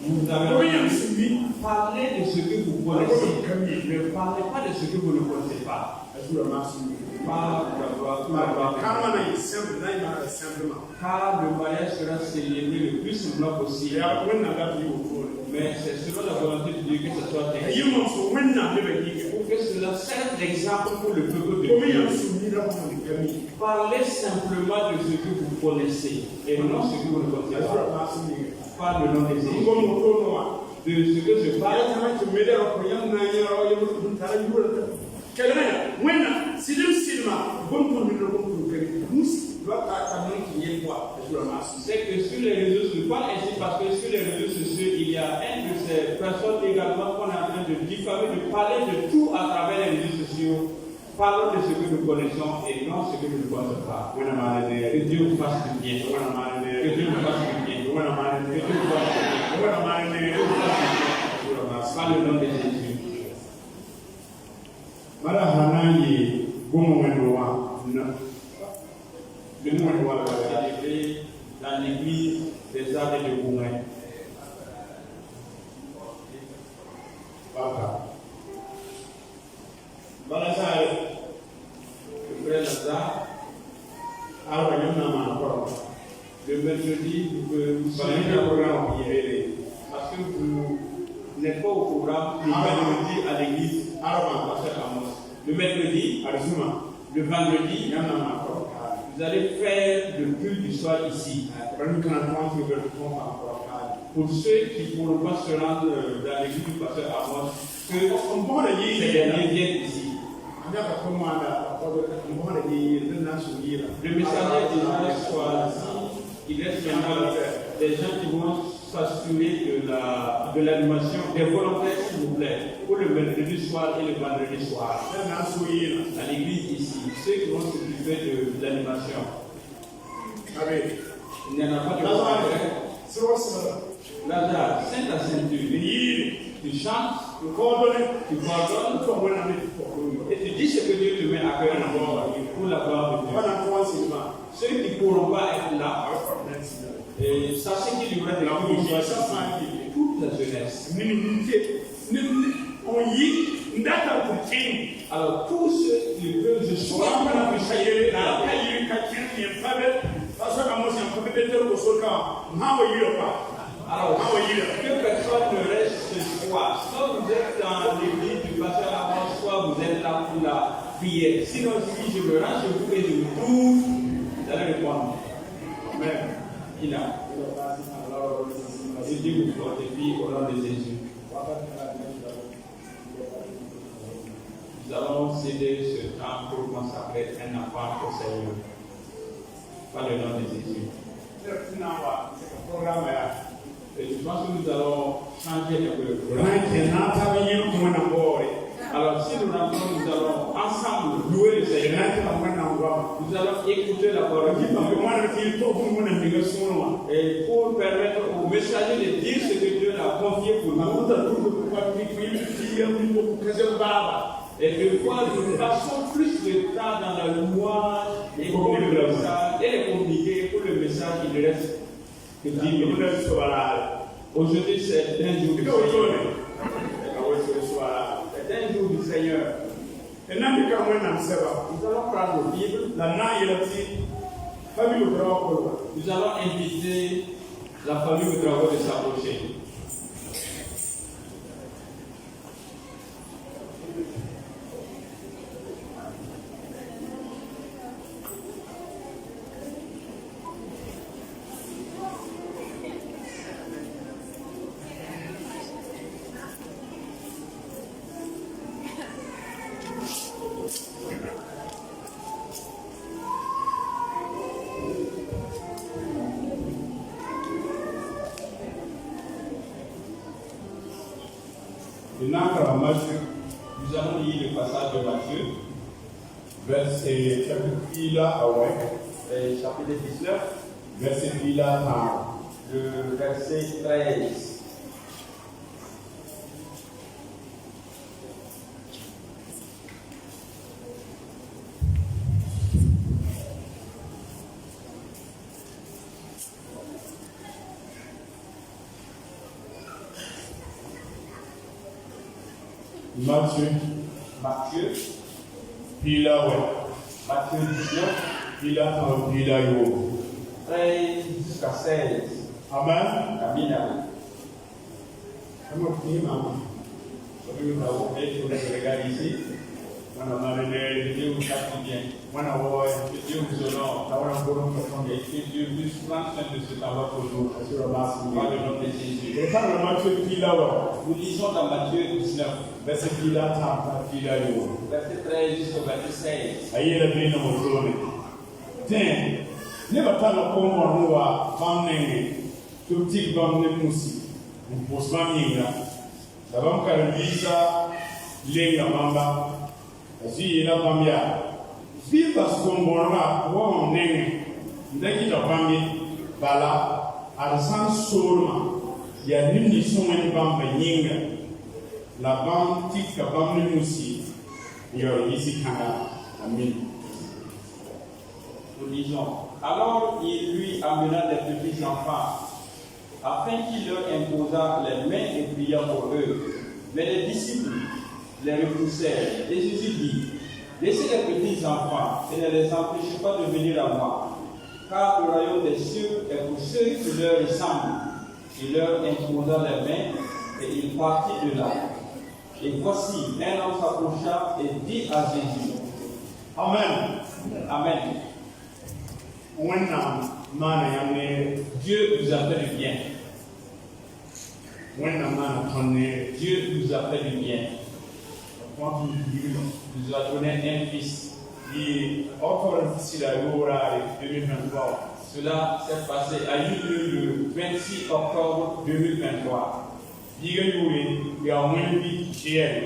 Vous avez parlé de ce que vous connaissez, ne parlez pas de ce que vous ne connaissez pas. Car le mariage sera célébré le plus simplement possible. Mais c'est selon la volonté de Dieu que ce soit ainsi. Pour que cela serve d'exemple pour le peuple de Dieu. Parlez simplement de ce que vous connaissez et non ce que vous ne connaissez pas. Pas le nom des églises. De ce que je parle. C'est que sur les réseaux sociaux, pas ainsi parce que sur les réseaux sociaux, il y a une de ces personnes également qu'on est en train de diffamer, de parler de tout à travers les réseaux sociaux. Parlons de ce que nous connaissons et non ce que nous ne connaissons pas. Que Dieu vous fasse du bien. Que Dieu vous fasse du bien. Que Dieu vous fasse du bien. Par le nom de Jésus. Le monde va célébrer dans l'église des arts et de Goumen. Voilà ça, le frère Lazare. Le mercredi, vous serez au programme. Parce que vous n'êtes pas au programme le mercredi à l'église. Le mercredi, le vendredi, vous allez faire le culte du soir ici. Pour ceux qui ne pourront pas se rendre dans l'église du pasteur Amos, que ces derniers viennent ici. Le messager déjà choisi, il reste maintenant des gens qui vont s'assurer de l'animation, des volontaires s'il vous plaît, pour le mercredi soir et le vendredi soir. À l'église ici, ceux qui vont s'occuper de l'animation. Il n'y en a pas de volontaire. Lazare, Saint ta ceinture. Tu chantes, tu coordonnes, et tu dis ce que Dieu te met à cœur pour la gloire de Dieu. Ceux qui ne pourront pas être là, et sachez qu'il y aura des gens toute la jeunesse. Alors tous ceux qui veulent, je suis alors, que personne ne reste ce soir. Soit vous êtes dans l'église du pasteur avant, soit vous êtes là pour la prière. Sinon, si je me rends chez vous et je vous trouve, vous allez répondre. Amen. Il a. Je dis vous fortifie au nom de Jésus. Nous allons céder ce temps pour consacrer un enfant au Seigneur. Par le nom de Jésus. Et je pense que nous allons changer un peu le programme. Alors, si nous rentrons, nous allons ensemble louer le Seigneur. Nous allons écouter la parole de Dieu. Et pour permettre aux messagers de dire ce que Dieu a confié pour nous. Et de fois, nous passons plus de temps dans la louange et pour le message, et les communiquer pour le message, il reste que 10 minutes. Aujourd'hui, c'est un jour du Seigneur. C'est un jour du Seigneur. Nous allons prendre nos Bibles. Nous allons inviter la famille de travaux de s'approcher. Nous allons lire le passage de Matthieu, chapitre 19, le verset 13. Matthieu, Pila ouais. Matthieu 19, Pila dans Pila yo. 13 jusqu'à 16. Amen. Amen. Comment tu maman? Nous avons fait sur les regards ici. On a marre de Dieu vous châtie bien. on a ouais. Que Dieu vous honore. Là on a beaucoup de temps. Et que Dieu puisse prendre soin de ce travail pour nous. Sur la base. Par le nom de Jésus. Et par le Matthieu Pila ouais. Nous lisons dans Matthieu 19, Verset Pila ta Pila yo. verset 13 jusqu'au verset 16. Ayi la bi na mo zone. Ten. Ne ba ta na ko mo no wa famne to tik bam ne musi. Mo posma minga. Da bam ka visa lenga mamba. Asi ina bambia. Viva skombora wa nenge. Ndaki da bambi bala arsan sorma. Ya nimni songa bamba nyinga. La bam tik ka bam ne musi. Yo ici kanga. Amen. Nous lisons. Alors il lui amena des petits enfants, afin qu'il leur imposât les mains et pria pour eux. Mais les disciples les repoussèrent. Et Jésus dit, laissez les petits enfants et ne les empêchez pas de venir à moi, car le royaume des cieux est pour ceux qui leur ressemblent. Il leur imposa les mains et il partit de là. Et voici, un homme s'approcha et dit à Jésus, Amen. Amen. When man yamne Dieu vous a fait du bien. when man tonne Dieu nous a fait du bien. what you Il nous a donné un fils. di author sila yora 2023 Cela s'est passé à lieu le 26 octobre 2023. diga yuri ya wenbi GL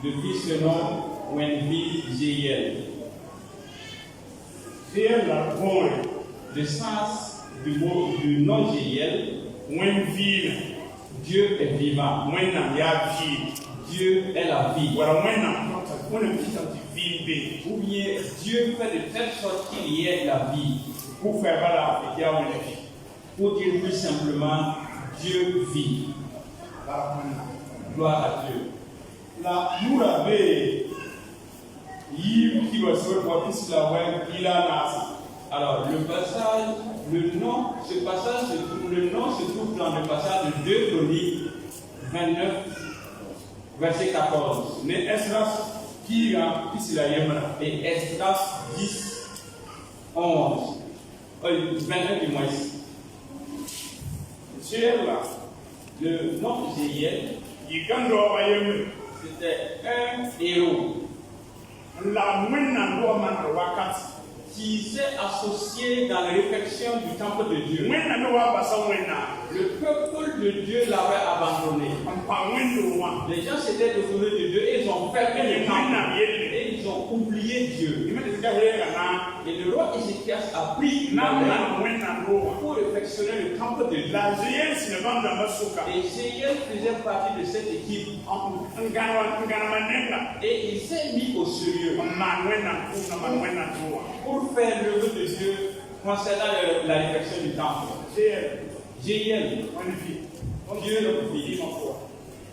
Le fils se nomme Wendy J.L. GL la bon Le sens du mot du nom J.L. wenbi Dieu est vivant. when na ya vi Dieu est la vie. wala when na when kita ti vi Ou bien Dieu fait de telle sorte qu'il y ait la vie. pour faire bala et ya wenbi Pour dire plus simplement, Dieu vit. la Gloire à Dieu. la yura be yi ki wa so ko isla wa ila nasa. Alors, le passage, le nom se trouve dans le passage de 2 Chroniques 29, verset 14. Ne Esdras kira isla yemra Et Esdras 10, 11. 29 du moins. GL la Le nom de Jéiel, yigando wa yemra c'était un héros la mwenna ndo man wakati qui s'est associé dans les réflexions du temple de Dieu. mwenna ndo wa basa mwenna Le peuple de Dieu l'avait abandonné. ampa mwendo wa Les gens s'étaient détournés de Dieu et ils ont fermé le temple. mwenna yelle Et ils ont oublié Dieu. imene zikahera na Et le roi Ézéchias a pris na la main na mwenna ndo wa pour réfectionner le temple de Dieu. la GL sine banda masuka Et Jéiel faisait partie de cette équipe. ngana manenga Et il s'est mis au sérieux man mwenna kuna man mwenna ndo wa pour faire l'œuvre de Dieu concernant la réfection du temple. GL Jéiel, wenbi Dieu le di vit. mako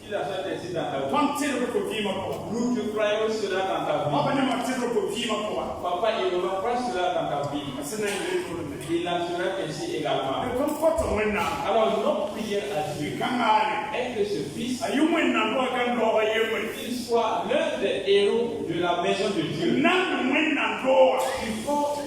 Il a fait ainsi dans ta vie. pantero ko di mako Nous te croyons cela dans ta vie. papa ne matero ko di mako Papa et maman croient cela dans ta vie. asena ile ko ne Il en sera ainsi également. ko foto mwenna Alors notre prière à Dieu kangane est que ce fils, ayu mwenna ndo gando wa yemra qu'il soit l'un des héros de la maison de Dieu. na mwenna ndo wa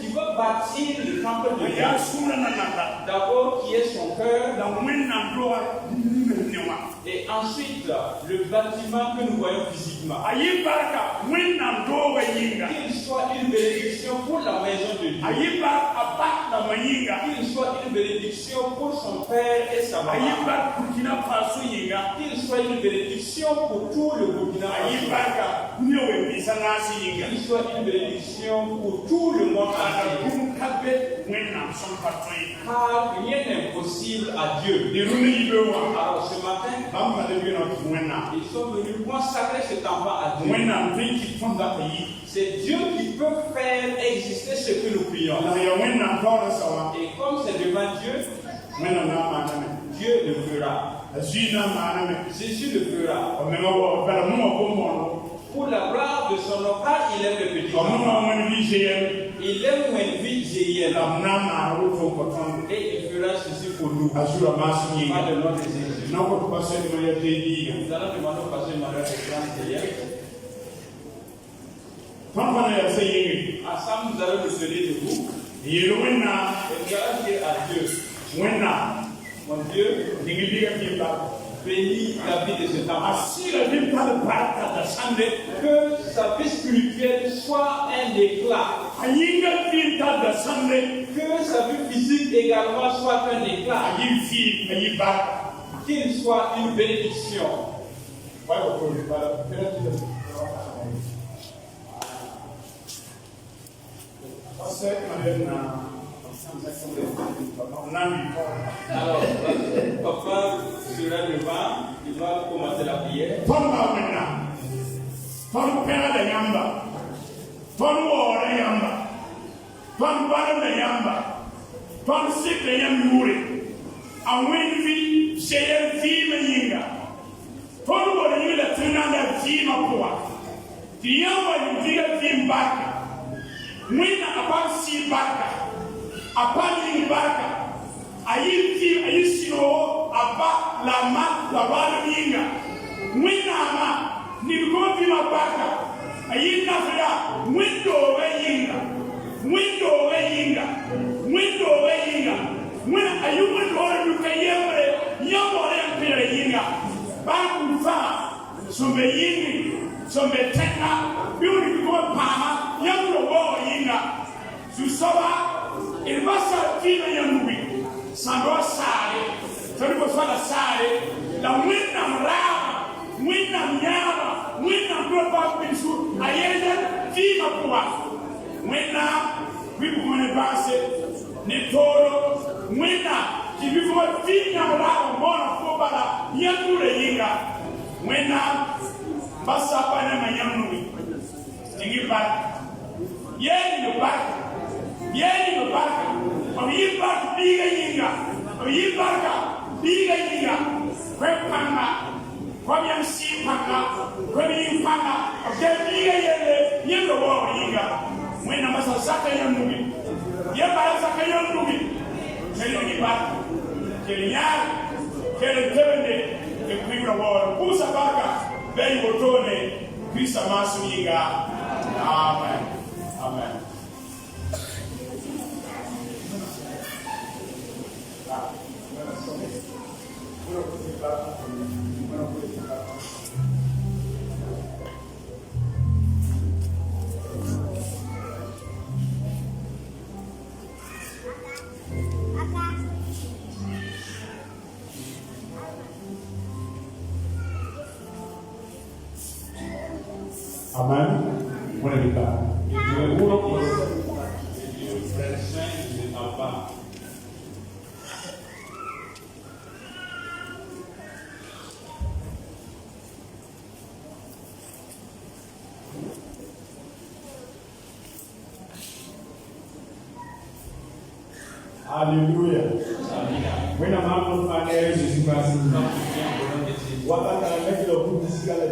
Il va bâtir le temple de ya Dieu. sura na nanda D'abord, qui est son cœur, la mwenna ndo wa ne wa et ensuite le bâtiment que nous voyons physiquement. ayi baraka mwenna ndo wa yinga Qu'il soit une bénédiction pour la maison de Dieu. ayi baraka abat la mayinga Qu'il soit une bénédiction pour son père et sa ayi maman. baraka Burkina Faso yinga Qu'il soit une bénédiction pour tout le Burkina ayi Faso. baraka ne we bisa nasi yinga Qu'il soit une bénédiction pour tout le monde ala entier. kum kabe mwenna son patoi Car rien n'est impossible à Dieu. de rune yibe wa Alors ce matin, bamba de bino mwenna ils sont venus consacrer cet enfant à Dieu. mwenna vinki fonda yi C'est Dieu qui peut faire exister ce que nous prions. la ya mwenna ndo sawa Et comme c'est devant Dieu, mwenna na manane Dieu le fera. Jésus le fera. Pour la gloire de son nom, car il aime le petit. Il aime Wenvi Jéiel. Et il fera ceci pour nous. Par le nom de Jésus. Nous allons demander au pasteur Emmanuel de ensemble, nous allons nous donner debout. Et nous allons dire à Dieu, mon Dieu, bénis la vie de cet homme. Que sa vie spirituelle soit un éclat. Que sa vie physique également soit un éclat. Qu'il soit une bénédiction. Alors, papa sera devant, il va commencer la prière. Mwina abansi barka apani barka ayisino aba lama labana minga mwina ama nilikopi mabaka ayina fida mwindo weyinga mwina ayuma dole dukayemre yamore mpira yinga banku fa sombe yingi sombe tena biuri ko pama yamulo wo yinga susaba ilbasa kina yamubi sando sare tani ko sala sare la mwina mrama mwina mnyama mwina mdoba bisu ayenda fima kwa mwina wibu mone base ni toro mwina kibifo finya mrama mona kubala yamule yinga mwina basa pana manyamubi tingi barka yeni no barka oyi barka biga yinga kwe panga kwa yansi panga kwe panga oke biga yendo wo yinga mwena basa saka yamubi yebara saka yamubi kele barka kele nyar kele tebende ke kwibra wo kusa barka bei botone Krista masu yinga. Amen. Amen. On est là. Alléluia. When a man will find air, Jesus Christ. What I can make the good is going to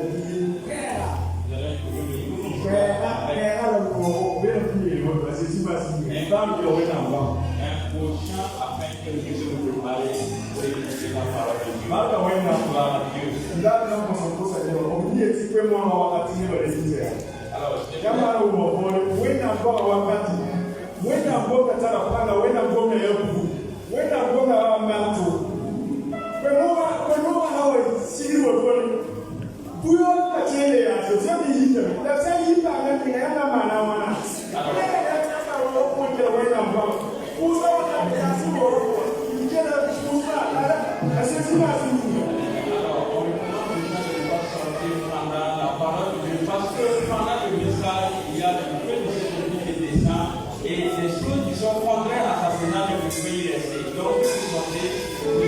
et les choses qui sont contraires à sa présence ne peuvent y rester. Donc, ne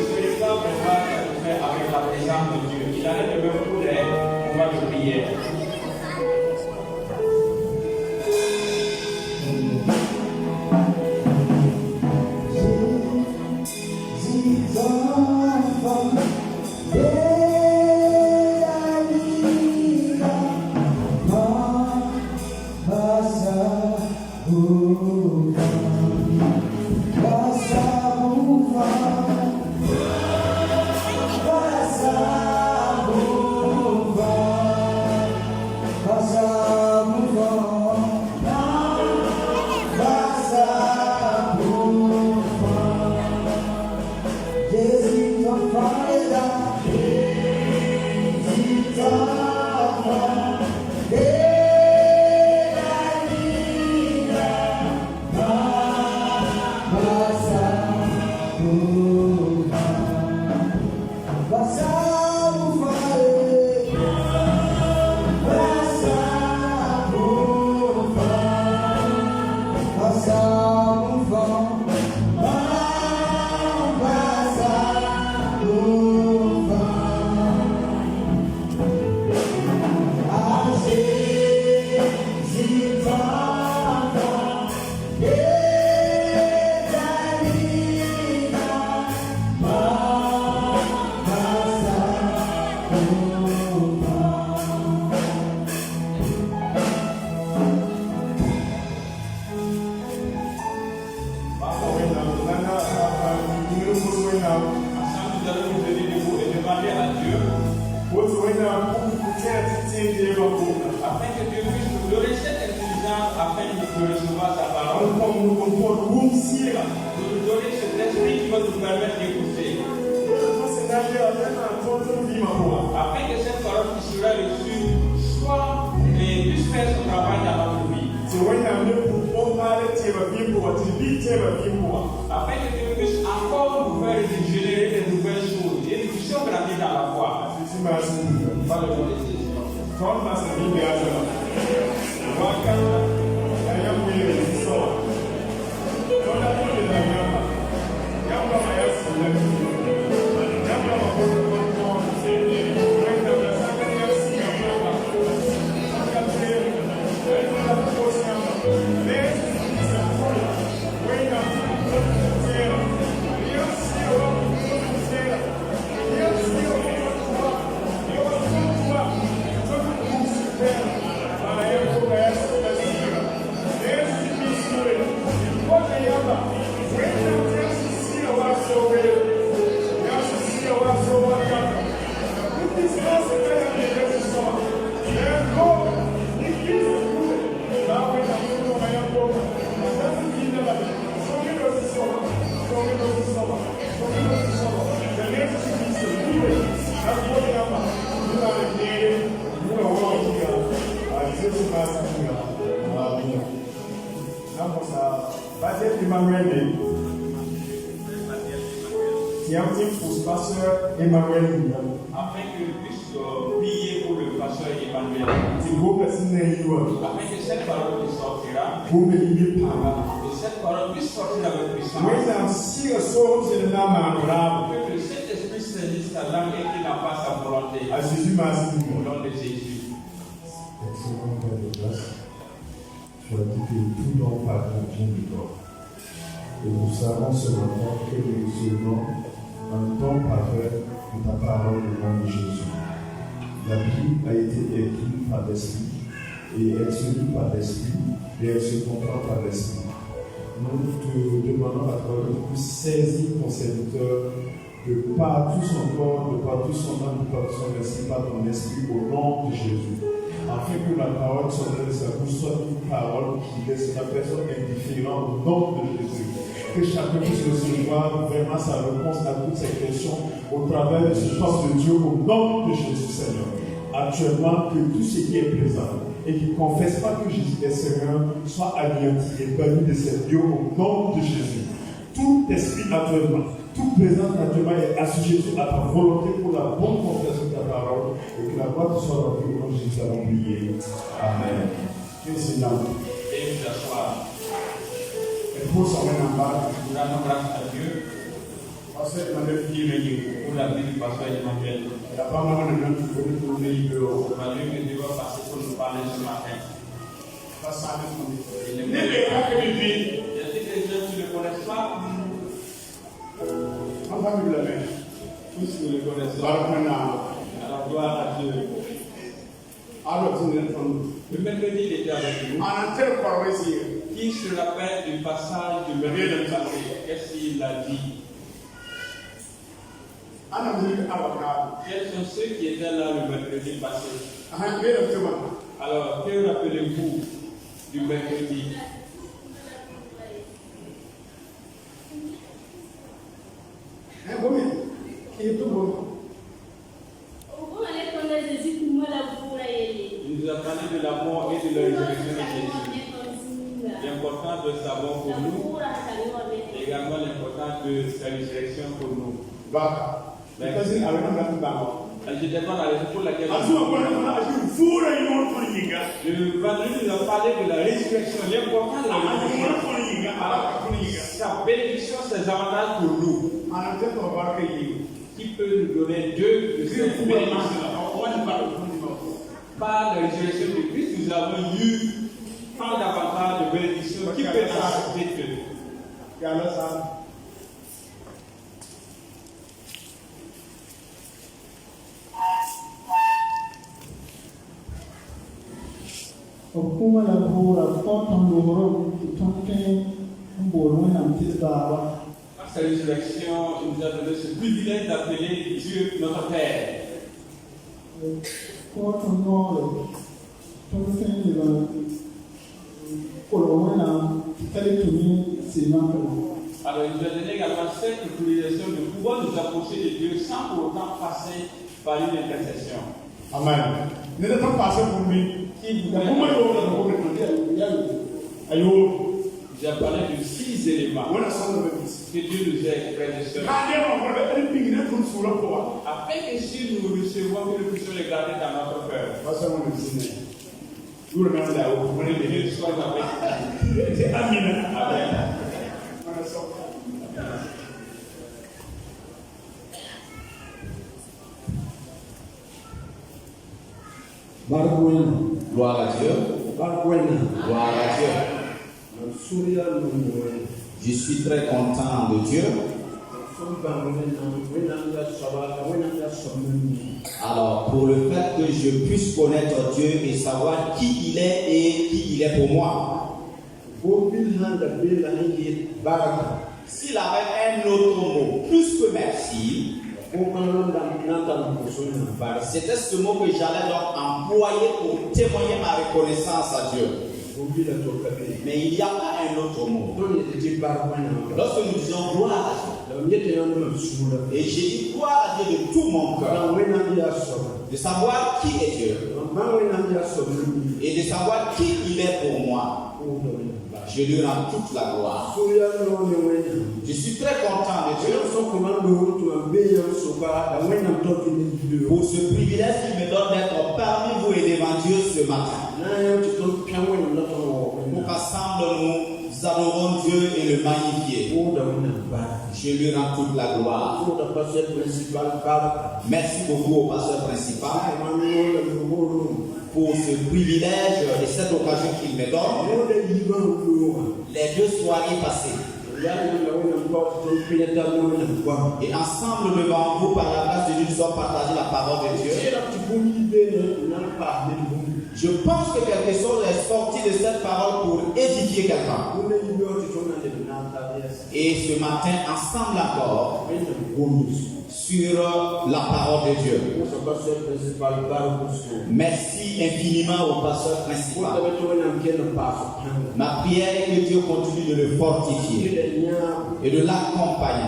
soyez pas vraiment satisfaits avec la présence de Dieu. Il allait de même pour les moments de prière. Jesus. afin que Dieu puisse nous donner cette intelligence afin de recevoir sa parole. nous donner Cet esprit qui va nous permettre d'écouter. Afin que cette parole qui sera reçue puisse faire son travail dans notre vie. Afin que Dieu puisse encore nous faire générer de nouvelles choses et nous puissions grandir dans la foi. Pas le nom de Jésus. Afin qu'il puisse prier pour le pasteur Emmanuel. Afin que cette parole qui sortira, et cette parole puisse sortir avec puissance. Que le Saint-Esprit saisisse sa langue et qu'il n'a pas sa volonté. Au nom de Jésus. Excellent Père de grâce, tu as dit que tout don parvient de toi. Et nous savons ce matin que nous recevons un don parfait de ta parole au nom de Jésus. La Bible a été écrite par l'Esprit, et elle se lit par l'Esprit, et elle se comprend par l'Esprit. Nous te demandons à toi de saisir ton serviteur de par tout son corps, de par tout son âme, de par tout son esprit, par ton esprit, au nom de Jésus. Afin que la parole sortie de sa bouche soit une parole qui laisse la personne indifférente au nom de Jésus. Que chacun puisse recevoir vraiment sa réponse à toutes ces questions au travers de ce temps de Dieu au nom de Jésus Seigneur. Actuellement, que tout ce qui est présent et qui ne confesse pas que Jésus est Seigneur soit anéanti et banni de ces lieux au nom de Jésus. Tout esprit actuellement, tout présent actuellement est assujetti à ta volonté pour la bonne confession de ta parole et que la voix te soit remplie au nom de Jésus. Allons prier. Amen. Que c'est là. Et vous asseoir. Pour s'en mettre en bas, Nous rendons grâce à Dieu parce que dans le film, pour la vie du pasteur Emmanuel. la femme a un homme qui veut nous donner le bureau. Malgré que Dieu va passer pour nous parler ce matin. Parce que Il les gens qui vivent, y a des gens qui ne le connaissent pas. en famille de la main, Tous ne le connaissent pas. Alors gloire à Dieu. alors tu n'es pas. Le mercredi, il était avec nous. En entier, par ici, Qui se rappelle du passage du mercredi passé? Qu'est-ce qu'il a dit? en Amérique, avocat, Quels sont ceux qui étaient là le mercredi passé? en Amérique, tu vois. Alors, que rappelez-vous du mercredi? Il est tout bon. Il nous a parlé de la mort et de la résurrection de Jésus. L'importance de sa mort pour nous, et également l'importance de sa résurrection pour nous. Bah, mais qu'est-ce qu'il y a avec un Je ne sais pas la raison pour laquelle le vendredi nous a parlé de la résurrection, l'importance de la résurrection. Sa bénédiction, ses avantages pour nous. Qui peut nous donner deux de ces bénédictions? Par la résurrection de Christ, nous avons eu tant d'avantages de bénédictions qui peut accepter que. Okuma la bora koton loro tonke mboro na mtizba Par sa résurrection, il nous a donné ce privilège d'appeler Dieu notre Père. pour ton nom, ton Seigneur, pour le moment, quel est ton nom, c'est maintenant. Alors, il nous a donné également cette utilisation de pouvoir nous approcher de Dieu sans pour autant passer par une intercession. Amen. Ne pas passer pour lui. Qui La vous woman ayo. J'ai parlé de 6 éléments Wana sana bebisi. que Dieu nous a exprès de cela. Kade ma ko be any ne kun sura ko. Afin que si nous recevons, que nous puissions les garder dans notre cœur. Pasa mo bisine. Duro na da o ko ne Que de. Dieu soit avec C'est amina. nous. Amen. Mana so. Gloire à Dieu. Gloire à Dieu. Je suis très content de Dieu. Alors, pour le fait que je puisse connaître Dieu et savoir qui il est et qui il est pour moi. S'il avait un autre mot, plus que merci, c'était ce mot que j'allais donc employer pour témoigner ma reconnaissance à Dieu. Mais il n'y a pas un autre mot. Lorsque nous disons gloire à Dieu, et j'ai dit gloire à Dieu de tout mon cœur, de savoir qui est Dieu et de savoir qui il est pour moi, je lui rends toute la gloire. Je suis très content de Dieu pour ce privilège qu'il me donne d'être parmi vous et devant Dieu ce matin. Pour qu'ensemble nous adorons Dieu et le magnifier. Je lui rends toute la gloire. Merci beaucoup au pasteur principal pour ce privilège et cette occasion qu'il me donne. Les 2 soirées passées. Et ensemble devant vous, par la grâce de Dieu, nous avons partagé la parole de Dieu. Je pense que quelque chose est sorti de cette parole pour édifier quelqu'un. Et ce matin, ensemble encore, sur la parole de Dieu. Merci infiniment au pasteur principal. Ma prière est que Dieu continue de le fortifier et de l'accompagner.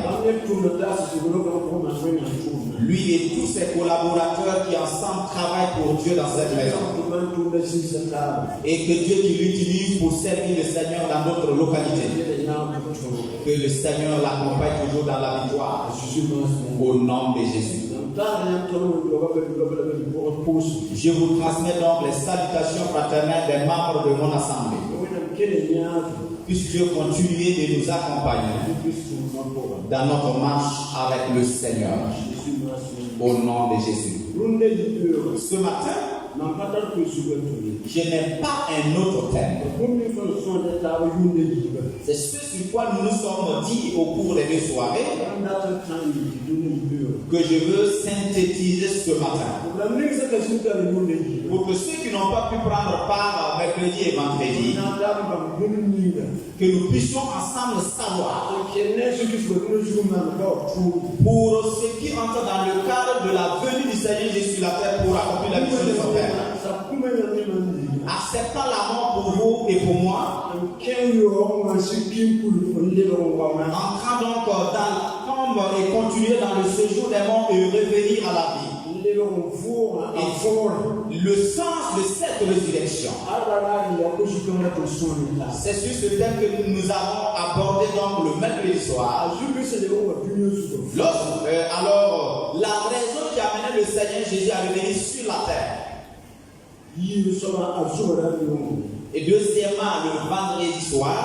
Lui et tous ses collaborateurs qui ensemble travaillent pour Dieu dans cette maison. Et que Dieu qui l'utilise pour servir le Seigneur dans notre localité. Que le Seigneur l'accompagne toujours dans la victoire. Au nom de Jésus. Je vous transmets donc les salutations fraternelles des membres de mon assemblée. Puisse Dieu continuer de nous accompagner dans notre marche avec le Seigneur. Au nom de Jésus. Ce matin, je n'ai pas un autre thème. C'est ce sur quoi nous nous sommes dit au cours des 2 soirées que je veux synthétiser ce matin. Pour que ceux qui n'ont pas pu prendre part mercredi et vendredi, que nous puissions ensemble savoir pour ceux qui entrent dans le cadre de la venue du Seigneur Jésus sur la terre pour accomplir la mission de son Père. Acceptant la mort pour vous et pour moi, entrant donc dans la tombe et continuer dans le séjour des morts et revenir à la vie. Et le sens de cette résurrection, c'est sur ce thème que nous avons abordé donc le mercredi soir. Alors, la raison qui a mené le Seigneur Jésus à revenir sur la terre. Et deuxièmement, le vendredi soir,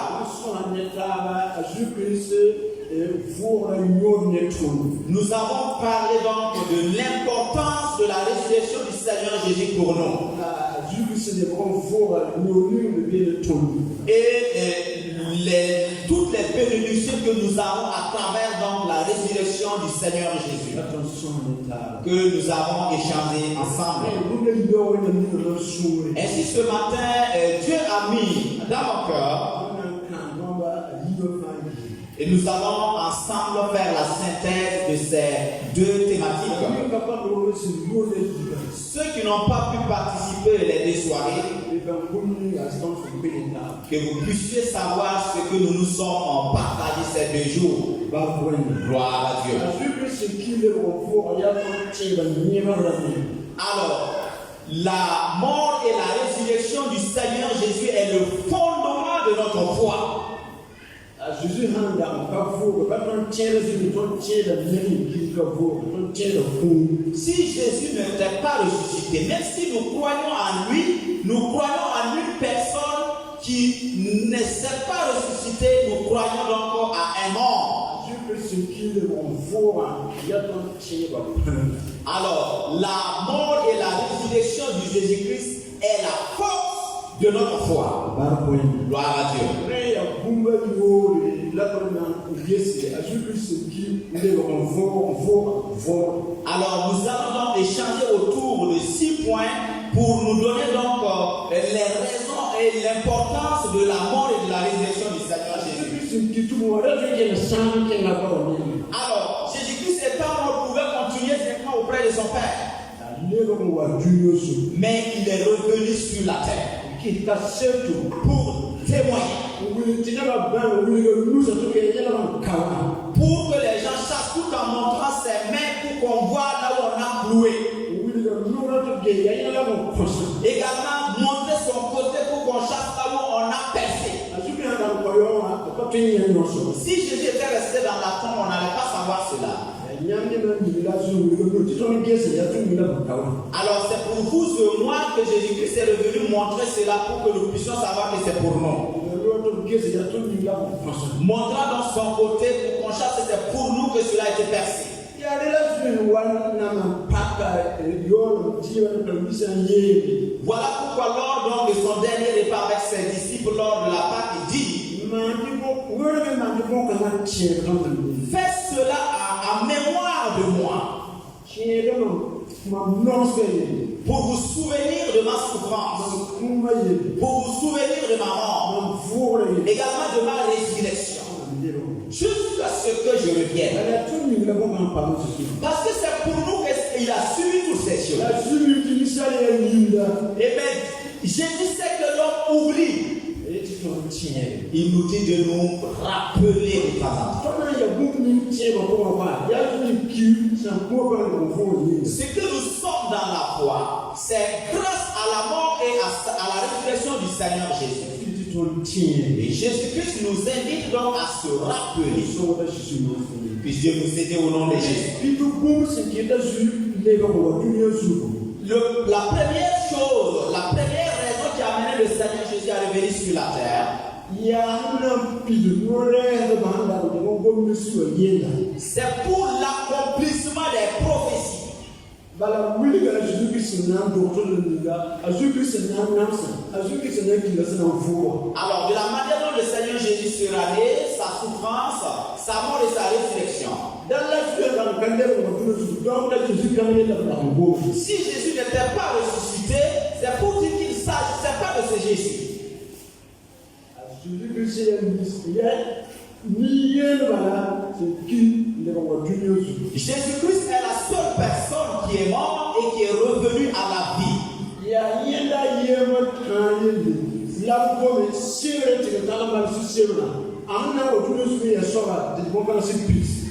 nous avons parlé donc de l'importance de la résurrection du Seigneur Jésus pour nous. Et toutes les bénédictions que nous avons à travers donc la résurrection du Seigneur Jésus, que nous avons échangé ensemble. Ainsi ce matin, Dieu a mis dans mon cœur, et nous allons ensemble faire la synthèse de ces 2 thématiques. Ceux qui n'ont pas pu participer les deux soirées, que vous puissiez savoir ce que nous nous sommes en partagé ces 2 jours. Gloire à Dieu. Alors, la mort et la résurrection du Seigneur Jésus est le fondement de notre foi. Si Jésus n'était pas ressuscité, même si nous croyons en lui, nous croyons en une personne qui ne s'est pas ressuscitée, nous croyons donc à un mort. Alors, la mort et la résurrection de Jésus-Christ est la force de notre foi. Gloire à Dieu. Alors, nous allons donc échanger autour de 6 points pour nous donner donc les raisons et l'importance de la mort et de la résurrection du Seigneur Jésus. Alors, Jésus-Christ étant mort pouvait continuer directement auprès de son Père. Mais il est revenu sur la terre pour témoigner. Pour que les gens sachent tout en montrant ses mains pour qu'on voit là où on a cloué. Également montrer son côté pour qu'on sache là où on a percé. Si Jésus était resté dans la tombe, on n'allait pas savoir cela. Alors c'est pour vous et moi que Jésus-Christ est revenu montrer cela pour que nous puissions savoir que c'est pour nous. Montrant dans son côté pour qu'on sache que c'est pour nous que cela a été percé. Voilà pourquoi lors donc de son dernier repas avec ses disciples lors de la Pâque, il dit: faites cela en mémoire de moi, pour vous souvenir de ma souffrance, pour vous souvenir de ma mort, également de ma résurrection, jusqu'à ce que je revienne. Parce que c'est pour nous qu'il a suivi toutes ces choses. Et bien, Jésus sait que l'homme oublie. Il nous dit de nous rappeler de temps en temps. Ce que nous sommes dans la foi, c'est grâce à la mort et à la résurrection du Seigneur Jésus. Et Jésus-Christ nous invite donc à se rappeler. Puisse Dieu nous aider au nom de Jésus. La première chose, la première raison qui a amené le Seigneur Jésus à revenir sur la terre, c'est pour l'accomplissement des prophéties. Alors, de la manière dont le Seigneur Jésus sera né, sa souffrance, sa mort et sa résurrection. Si Jésus n'était pas ressuscité, c'est pour dire qu'il ne s'agissait pas de ce Jésus. Jésus-Christ est la seule personne qui est morte et qui est revenue à la vie.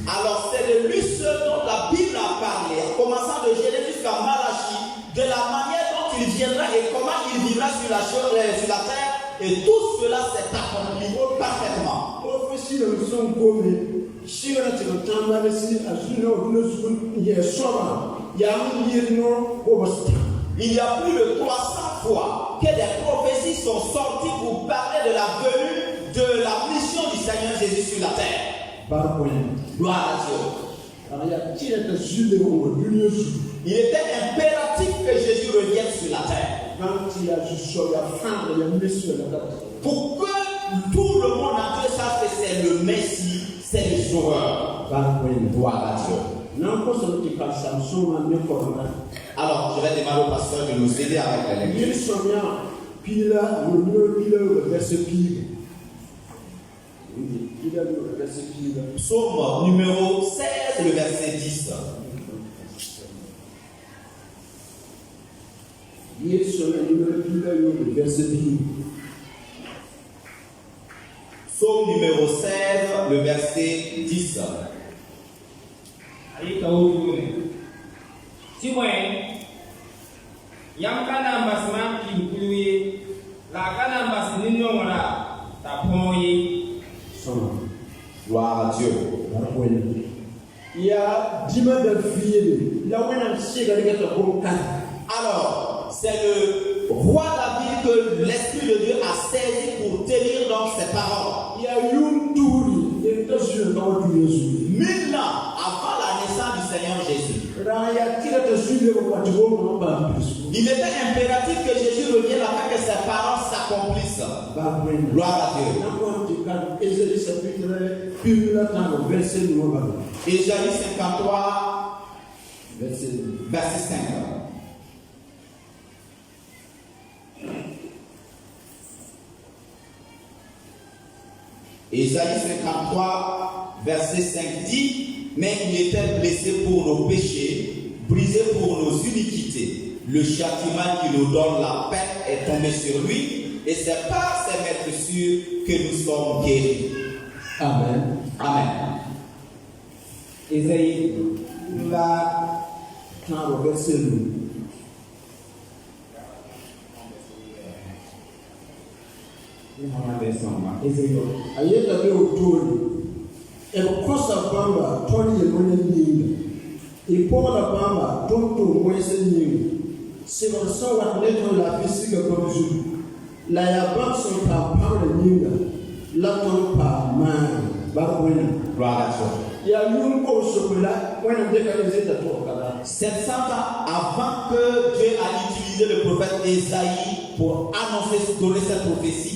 Alors c'est de lui seul dont la Bible a parlé, en commençant de Genèse jusqu'à Malachie, de la manière dont il viendra et comment il vivra sur la terre, et tout cela s'est accompli parfaitement. Il y a plus de 300 fois que des prophéties sont sorties pour parler de la venue, de la mission du Seigneur Jésus sur la terre. Gloire à Dieu. Il était impératif que Jésus revienne sur la terre. Pour que tout le monde entier sache que c'est le Messie, c'est le Sauveur. Gloire à Dieu. Alors, je vais demander au pasteur de nous aider avec la lecture. Psaume numéro 16, le verset 10. Psaume numéro 16, le verset 10. Gloire à Dieu. Il y a 10 mois de vie. Alors, c'est le roi David que l'Esprit de Dieu a saisi pour tenir donc ses paroles. Il y a une tour. 1000 ans avant la naissance du Seigneur Jésus. Il était impératif que Jésus revienne afin que ses paroles s'accomplissent. Gloire à Dieu. Ésaïe 53, verset 5. Ésaïe 53, verset 5 dit: mais il était blessé pour nos péchés, brisé pour nos iniquités. Le châtiment qui nous donne la paix est tombé sur lui, et c'est par ses meurtrissures que nous sommes guéris. Amen. Amen. Ésaïe, la verset 9. Ayétabe otoni ekokosa bamba toni yemone nyinga ipola bamba tonto mwese nyinga sibaso wa leto la physique comme je la yaba son papa nyinga la ton pa man ba kwena Gloire à Dieu. ya yunko sokola wena ndeka ezeta to kala 700 ans avant que Dieu a utilisé le prophète Ésaïe pour annoncer, donner cette prophétie,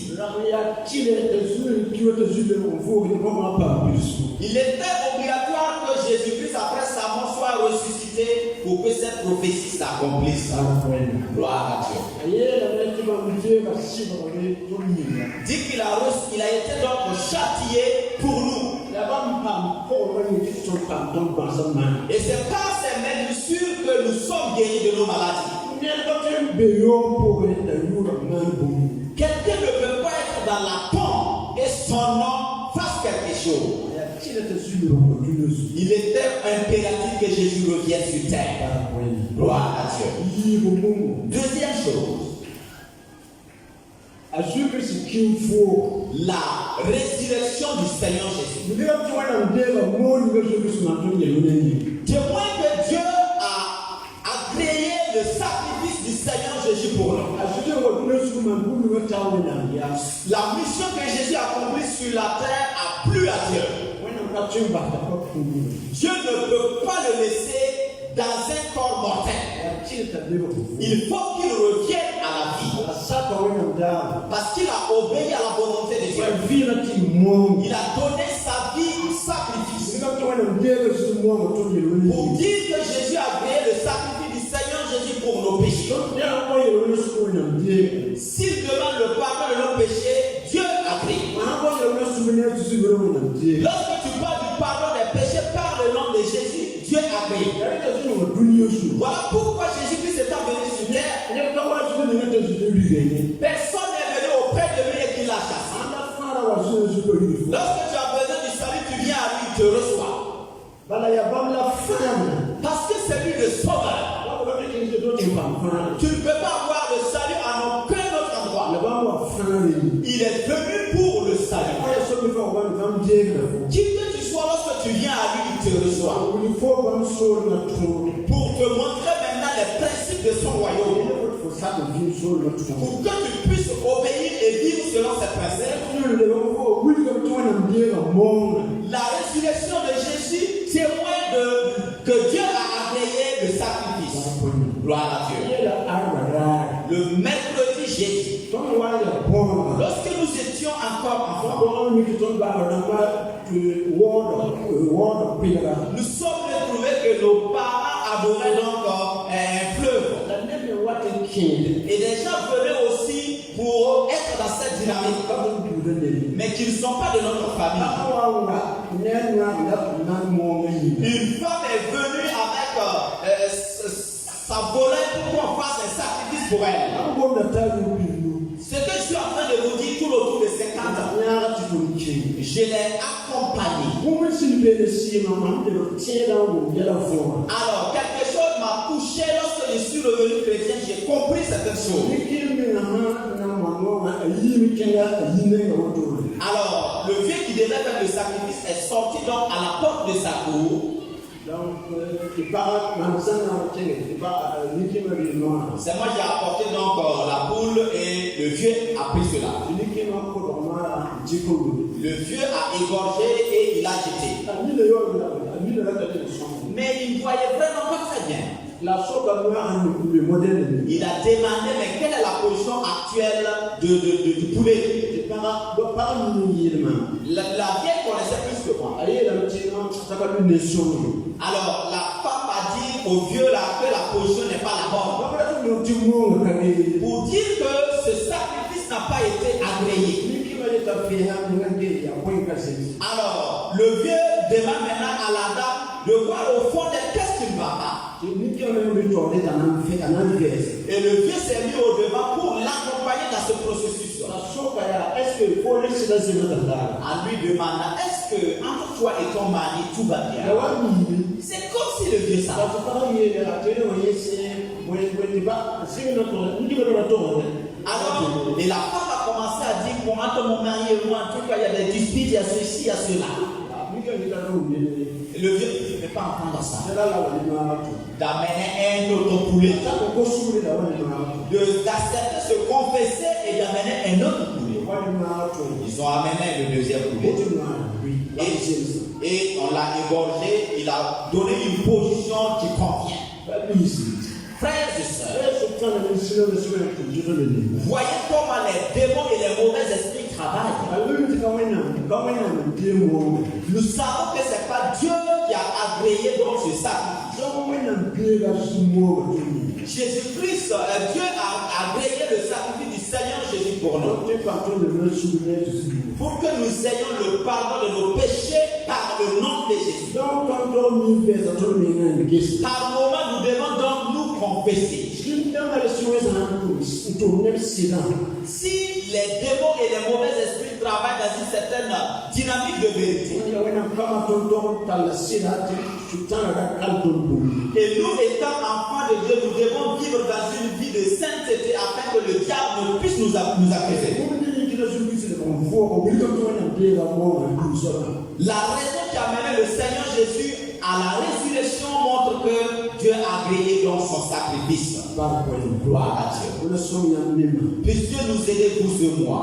il était obligatoire que Jésus-Christ, après sa mort, soit ressuscité pour que cette prophétie s'accomplisse. Gloire à Dieu. Dit qu'il a été donc châtié pour nous. Et c'est par ces blessures que nous sommes guéris de nos maladies. Quelqu'un ne peut pas être dans la tombe et son nom fasse quelque chose. Il était impératif que Jésus revienne sur terre. Gloire à Dieu. Deuxième chose, la résurrection du Seigneur Jésus. Témoin que Dieu a agréé le sacrifice du Seigneur Jésus pour nous. La mission que Jésus a accomplie sur la terre a plu à Dieu. Dieu ne peut pas le laisser dans un corps mortel. Il faut qu'il revienne à la vie. Parce qu'il a obéi à la volonté de Dieu. Il a donné sa vie en sacrifice. Pour dire que Jésus a créé le sacrifice du Seigneur Jésus pour nos péchés. S'il demande le pardon de nos péchés, Dieu a pris. Lorsque tu parles du pardon des péchés par le nom de Jésus, Dieu a pris. Voilà pourquoi Jésus-Christ est venu sur terre. Personne n'est venu auprès de lui et qui l'a chassé. Lorsque tu as besoin du salut, tu viens à lui, il te reçoit. Parce que c'est lui le sauveur. Tu ne peux pas avoir le salut à aucun autre endroit. Il est venu pour le salut. Qui que tu sois, lorsque tu viens à lui, il te reçoit. Pour te montrer maintenant les principes de son royaume. Pour que tu puisses obéir et vivre selon ses principes. La résurrection de Jésus témoigne que Dieu a agréé le sacrifice. Gloire à Dieu. Le mercredi Jésus, lorsque nous étions encore enfants, nous sommes retrouvés que nos parents adoraient donc un fleuve. Et les gens venaient aussi pour être dans cette dynamique, mais qui ne sont pas de notre famille. Une femme est venue avec sa volette pour qu'on fasse un sacrifice pour elle. Ce que je suis en train de vous dire tout autour de 50 ans, je l'ai accompagné. Alors, quelque chose m'a touché lorsque je suis revenu chrétien, j'ai compris certaines choses. Alors, le vieux qui devait faire le sacrifice est sorti donc à la porte de sa cour. C'est moi qui ai apporté donc la poule et le vieux a pris cela. Le vieux a égorgé et il a jeté. Mais il ne voyait vraiment pas très bien. Il a demandé, mais quelle est la position actuelle du poulet? La vieille connaissait plus que moi. Alors la femme a dit au vieux là que la position n'est pas la bonne. Pour dire que ce sacrifice n'a pas été agréé. Alors le vieux demande maintenant à la dame de voir au fond d'elle qu'est-ce qui ne va pas. Et le vieux s'est mis au devant pour l'accompagner dans ce processus. À lui demandant, est-ce que entre toi et ton mari tout va bien? C'est comme si le vieux savait. Alors, et la femme a commencé à dire, bon, entre mon mari et moi, en tout cas, il y a des disputes, il y a ceci, il y a cela. Le vieux ne peut pas entendre ça. D'amener un autre poulet. D'accepter se confesser et d'amener un autre poulet. Ils ont amené le deuxième poulet. Et on l'a égorgé. Il a donné une position qui convient. Frères et sœurs, voyez comment les démons et les mauvais esprits travaillent. Nous savons que ce n'est pas Dieu qui a agréé donc ce sacrifice. Jésus-Christ, Dieu a agréé le sacrifice du Seigneur Jésus pour nous. Pour que nous ayons le pardon de nos péchés par le nom de Jésus. Par moment, nous devons donc nous confesser. Si les démons et les mauvais esprits travaillent dans une certaine dynamique de vérité, et nous étant enfants de Dieu, nous devons vivre dans une vie de sainteté afin que le diable ne puisse nous accuser. La raison qui a mené le Seigneur Jésus à la résurrection montre que Dieu a agréé donc son sacrifice. Gloire à Dieu. Puisse Dieu nous aider, vous et moi,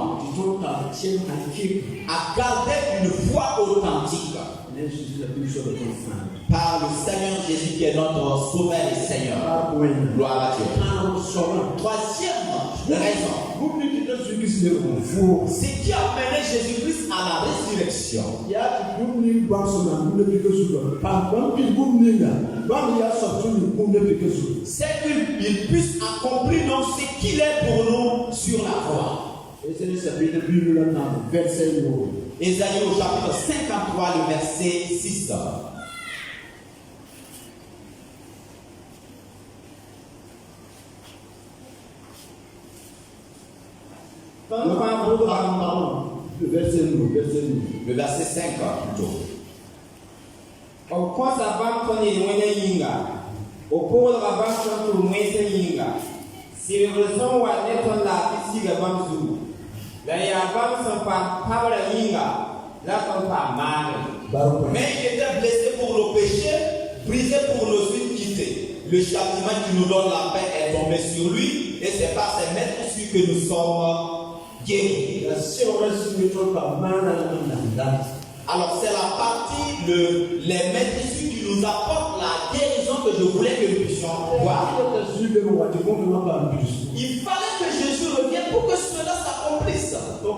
à garder une foi authentique par le Seigneur Jésus qui est notre Sauveur et Seigneur. Gloire à Dieu. Troisième raison, c'est qui a mené Jésus-Christ à la résurrection. C'est qu'il puisse accomplir donc ce qu'il est pour nous sur la croix. Ésaïe au chapitre 53, le verset 6. Le verset 5 plutôt. Mais il était blessé pour nos péchés, brisé pour nos iniquités. Le châtiment qui nous donne la paix est tombé sur lui, et c'est par ses maîtres que nous sommes guéris. Alors c'est la partie, les maîtres qui nous apportent la guérison que je voulais que nous puissions voir. Il fallait que Jésus revienne pour que cela s'accomplisse. Pour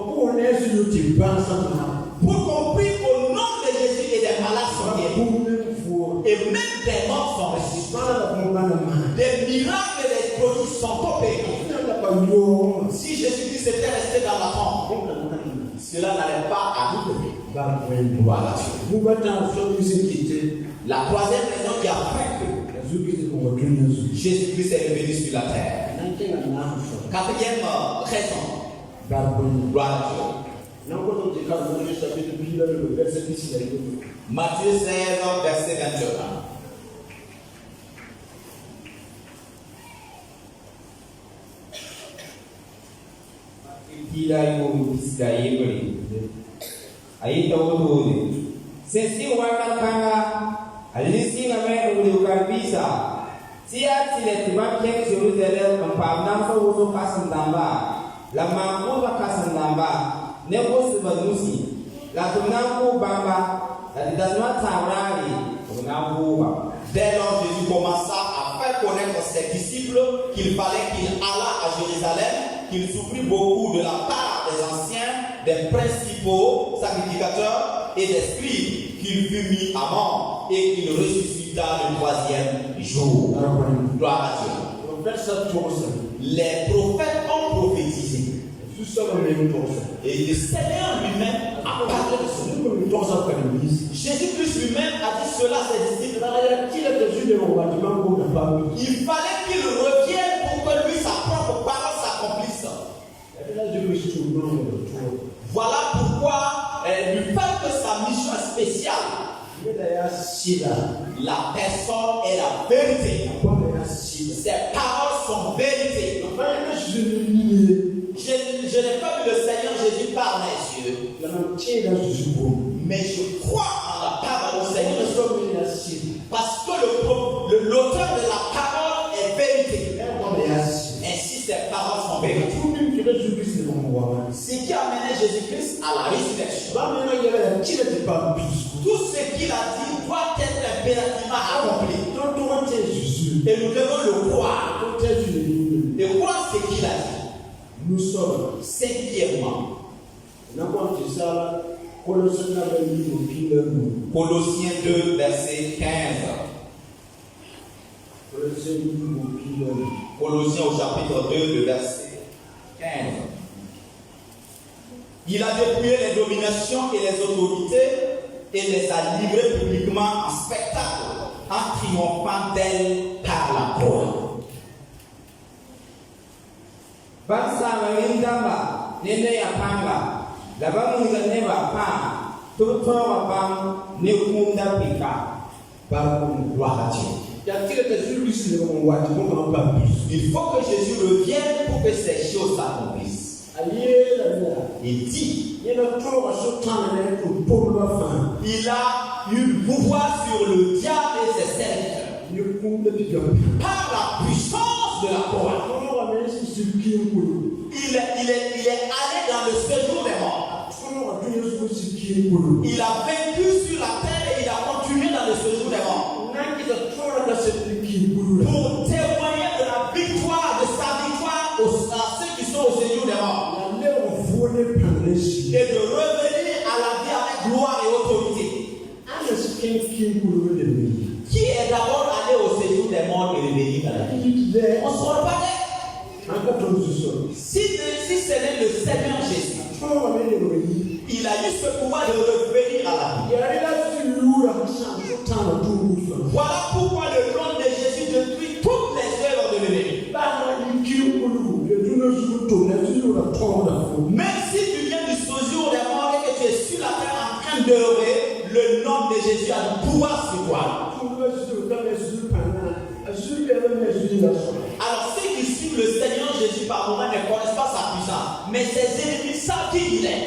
qu'on prie au nom de Jésus et des malades sont guéris. Et même des morts sont ressuscités. Des miracles et des prodiges sont opérés. Si Jésus-Christ était resté dans la tombe, cela n'allait pas arriver. Voilà. La troisième raison qui a fait que Jésus-Christ est revenu sur la terre. Quatrième raison. Gloire à Dieu. Matthieu 16, verset 21. Sisi wakakanga alisi ngame uliukaribisha tia tile tibake Jerusalem mpamna so uso kasandamba la makuba kasandamba nebo sibanusi la tunangu bamba la didasma taurari tunangu bamba. Dès lors, Jésus commença à faire connaître à ses disciples qu'il fallait qu'il allât à Jérusalem, qu'il souffrit beaucoup de la part des anciens, des principaux sacrificateurs et des scribes, qu'il fut mis à mort et qu'il ressuscita le troisième jour. Gloire à Dieu. Les prophètes ont prophétisé. Et le Seigneur lui-même a parlé de cela. Jésus-Christ lui-même a dit cela à ses disciples. Il fallait qu'il revienne pour que lui, sa propre parole s'accomplisse. Voilà pourquoi du fait que sa mission est spéciale, la personne est la vérité. Ses paroles sont vérité. Je n'ai pas vu le Seigneur Jésus par mes yeux, mais je crois en la parole du Seigneur parce que l'auteur de la parole est vérité. Ainsi, ses paroles sont vérité. Ce qui a mené Jésus-Christ à la résurrection, tout ce qu'il a dit doit être impérativement accompli. Et nous devons le croire. Et croire ce qu'il a dit. Nous sommes cinquièmement, Colossiens 2, verset 15. Colossiens au chapitre 2, le verset 15. Il a dépouillé les dominations et les autorités et les a livrées publiquement en spectacle, en triomphant d'elles par la croix. Bansa marindamba nene ya panga labamu neba pa toto wa pam ne kumda pika par gloire à Dieu. Il faut que Jésus revienne pour que ces choses s'accomplissent. Il dit, il a eu pouvoir sur le diable et ses serviteurs par la puissance de la croix. Il est allé dans le séjour des morts. Il a vaincu sur la terre et il a continué dans le séjour des morts. Pour témoigner de la victoire, de sa victoire à ceux qui sont au séjour des morts. Et de revenir à la vie avec gloire et autorité. Qui est d'abord allé au séjour des morts et revenir à la vie? On se repartait. Si ce n'est le Seigneur Jésus, il a eu ce pouvoir de revenir à la vie. Voilà pourquoi le nom de Jésus détruit toutes les œuvres de l'ennemi. Même si tu viens du séjour des morts et que tu es sur la terre en train d'œuvrer, le nom de Jésus a le pouvoir sur toi. Alors ceux qui suivent le Seigneur Jésus par moment ne connaissent pas sa puissance, mais ses ennemis savent qui il est.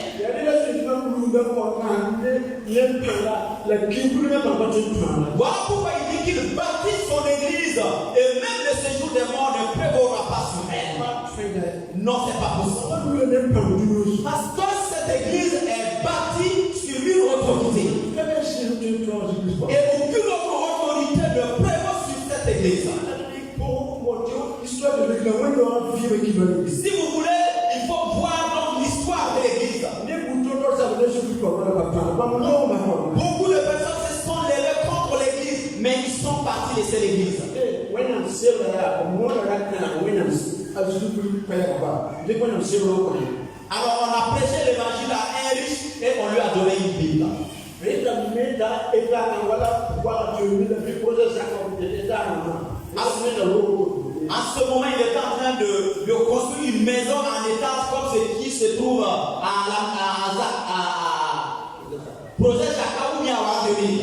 Voilà pourquoi il dit qu'il bâtit son église et même le séjour des morts ne prévaudra pas sur elle. Non, c'est pas possible. Parce que cette église est bâtie sur une autorité. Et aucune autre autorité ne prévaut sur cette église. Si vous voulez, il faut voir donc l'histoire de l'église. Beaucoup de personnes se sont levées contre l'église, mais ils sont partis laisser l'église. Alors on a prêché l'évangile à un riche et on lui a donné une Bible. En ce moment, il est en train de construire une maison en étage comme ce qui se trouve à Projet Chaka ou bien à Wazeli.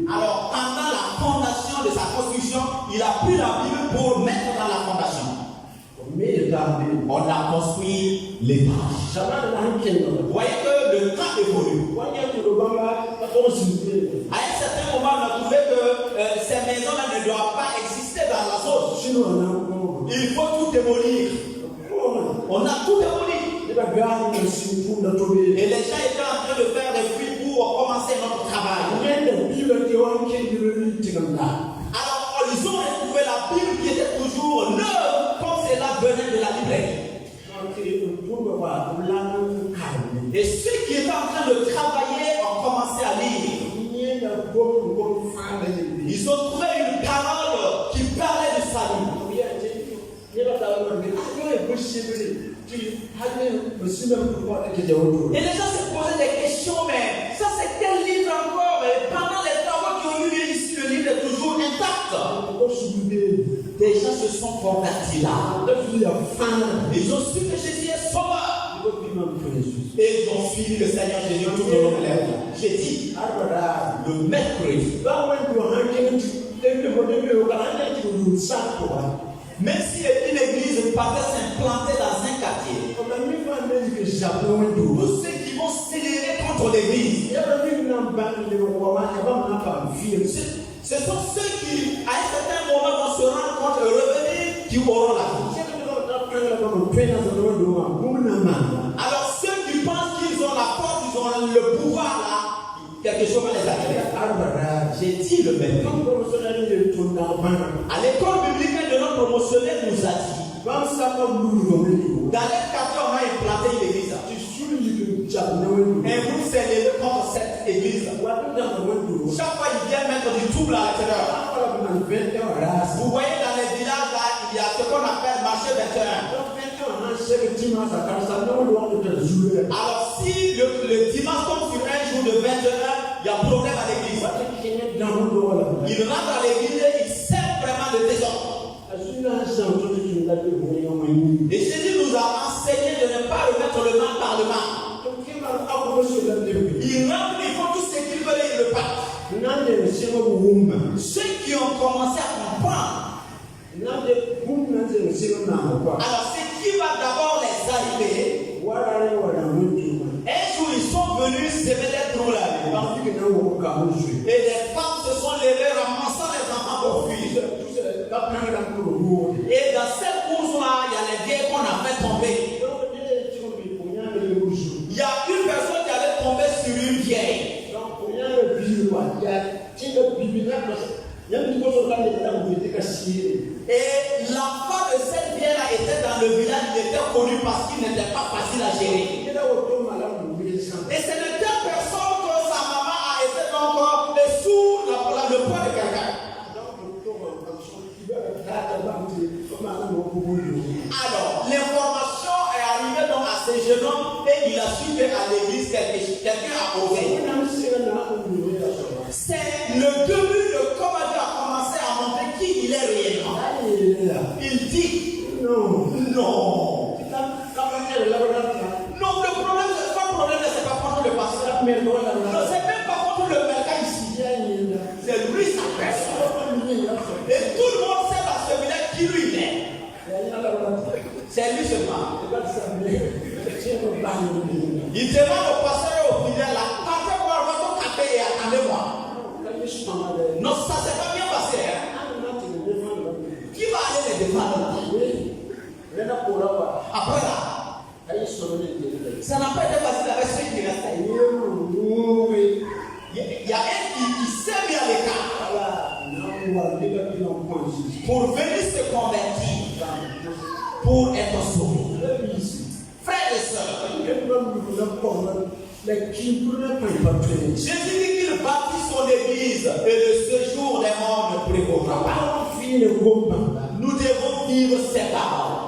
Alors, pendant la fondation de sa construction, il a pris la Bible pour mettre dans la fondation. On a construit l'étage. Vous voyez que le temps évolue. À un certain moment, on a trouvé que ces maisons-là ne doivent pas exister dans la zone. Il faut tout démolir. On a tout démoli. Et les gens étaient en train de faire des fuites pour commencer notre travail. Alors, ils ont retrouvé la Bible qui était toujours neuve, comme cela venait de la librairie. Et ceux qui étaient en train de travailler ont commencé à lire. Ils ont trouvé une parole qui parlait du salut. Et les gens se posaient des questions, mais ça c'est quel livre encore? Et pendant les travaux qui ont eu lieu ici, le livre est toujours intact. Des gens se sont convertis là. Ils ont su que Jésus est sauveur. Et ils ont suivi le Seigneur Jésus tout au long de leur vie. J'ai dit, le mercredi, même si une église partait s'implanter dans un quartier, tous ceux qui vont s'élever contre l'église, ce sont ceux qui, à un certain moment, vont se rendre compte et revenir, qui auront la vie. Alors ceux qui pensent qu'ils ont la force, ils ont le pouvoir là, quelque chose va les arriver. J'ai dit le même. À l'école biblique de notre promotionnel nous a dit, dans les quartiers on a implanté une église. Et vous s'élevez contre cette église. Chaque fois ils viennent mettre du trouble à l'intérieur. Vous voyez dans les villages là, il y a ce qu'on appelle marché 21. Alors si le dimanche tombe sur un jour de 21, il y a problème à l'église. Il rentre à l'église et il sert vraiment le désordre. Et Jésus nous a enseigné de ne pas remettre le mal par le mal. Il faut tout ce qu'ils veulent et ils le partent. Ceux qui ont commencé à comprendre. Alors ce qui va d'abord les arriver. Un jour ils sont venus semer des trous là. Et les femmes se sont levées ramassant les enfants pour fuir. Et dans cette course-là, il y a les vieilles qu'on a fait tomber. Il y a une personne qui allait tomber sur une vieille. Et l'enfant de cette vieille-là était dans le village, il était connu parce qu'il n'était pas facile à gérer. Et c'est de telle personne que sa maman a été donc sous le poids de quelqu'un. Alors, l'information est arrivée donc à ce jeune homme et il a su qu'à l'église, quelqu'un a osé. C'est le début de comment Dieu a commencé à montrer qui il est réellement. Il dit non. Non, le problème, c'est pas le problème, c'est pas contre le pasteur. Non, c'est même pas contre le mercat ici. C'est lui sa personne. Et tout le monde sait dans ce village qui lui est. C'est lui seulement. Il demande au pasteur et au fidèle là, partez-moi votre café et attendez-moi. Non, ça s'est pas bien passé. Qui va aller les défendre? Après là, ça n'a pas été facile avec ceux qui restent. Il y a un qui s'est mis à l'écart pour venir se convertir, pour être sauvé. Frères et sœurs, Jésus dit qu'il bâtit son église et le séjour des morts ne prévaudra pas. Nous devons vivre cette parole.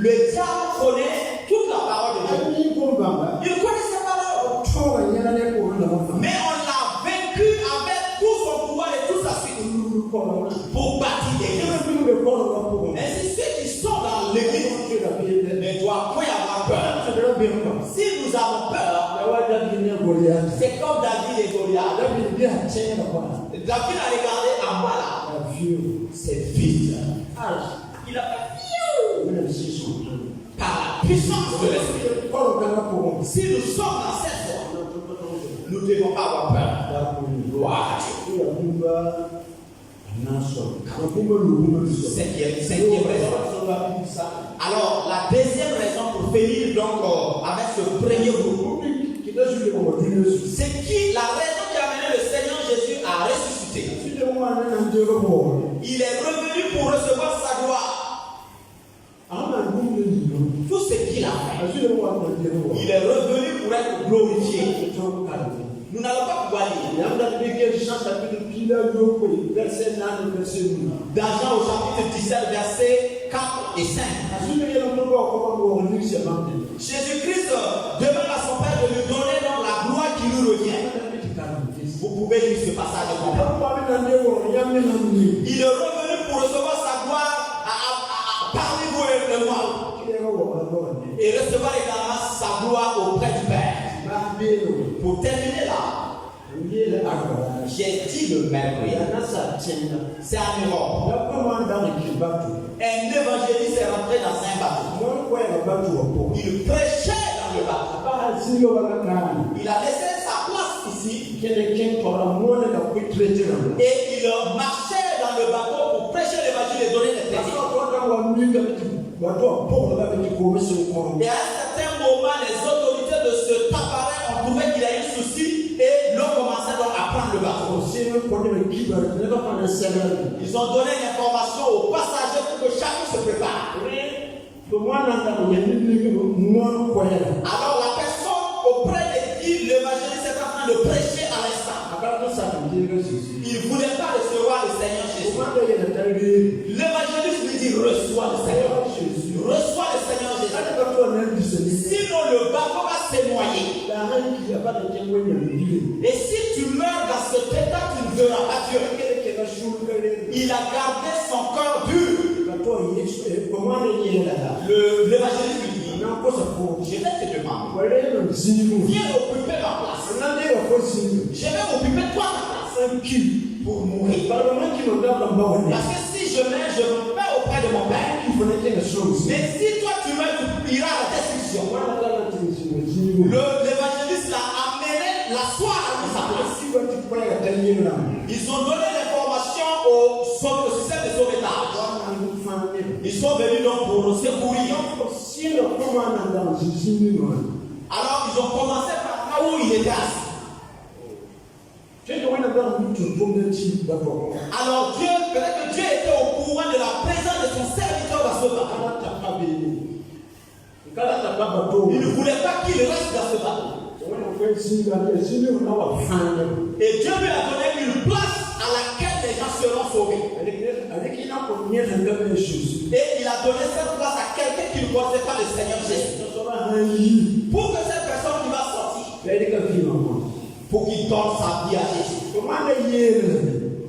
Le diable connaît toute la parole de Dieu. Il connaît sa parole. Mais on l'a vaincu avec tout son pouvoir et toute sa suite pour bâtir des églises. Ainsi, ceux qui sont dans l'église ne doivent point avoir peur. Si nous avons peur, c'est comme David et Goliath. David a regardé en bas là. C'est vide. Il a fait par la puissance de l'esprit. Si nous sommes dans cette voie, nous ne devons pas avoir peur. Gloire à Dieu. Cinquième raison. Alors, la deuxième raison pour finir donc avec ce premier groupe, c'est qui la raison qui a amené le Seigneur Jésus à ressusciter. Il est revenu pour recevoir sa gloire. Tout ce qu'il a fait, il est revenu pour être glorifié. Nous n'allons pas pouvoir lire. Dans Jean au chapitre 17, versets 4 et 5. Jésus-Christ demande à son Père de lui donner donc la gloire qui lui revient. Vous pouvez lire ce passage. Il est revenu pour recevoir sa gloire parmi vous et moi. Et recevoir également sa gloire auprès du Père. Pour terminer là, j'ai dit le même rien. C'est en Europe. Un évangéliste est rentré dans un bateau. Il prêchait dans le bateau. Il a laissé sa place ici. Et il marchait dans le bateau pour prêcher l'évangile et donner les chrétiens. Et à un certain moment, les autorités de ce tabaret ont trouvé qu'il y a eu un souci et l'ont commencé donc à prendre le bateau. Ils ont donné l'information aux passagers pour que chacun se prépare. Alors la personne auprès de qui l'évangéliste est en train de prêcher à l'instant, il ne voulait pas recevoir le Seigneur Jésus. L'évangéliste lui dit reçois le Seigneur Jésus. Reçois le Seigneur Jésus. Sinon le bateau va se noyer. Et si tu meurs dans cet état, tu ne verras pas Dieu. Il a gardé son cœur dur. L'évangéliste lui dit je vais te demander, viens occuper ma place. Je vais occuper toi ta place pour mourir. Parce que si je meurs, je me mets auprès de mon Père. Mais si toi tu meurs, tu iras à la destruction. L'évangéliste l'a amené l'asseoir à sa place. Ils ont donné l'information au système de sauvetage. Ils sont venus donc pour nous secourir. Alors ils ont commencé par là où il était assis. Alors Dieu, peut-être que Dieu était au courant de la présence de son serviteur dans ce bateau. Il ne voulait pas qu'il reste dans ce bateau. Et Dieu lui a donné une place à laquelle les gens seront sauvés. Et il a donné cette place à quelqu'un qui ne connaissait pas le Seigneur Jésus. Pour que cette personne qui va sortir, pour qu'il donne sa vie à Jésus.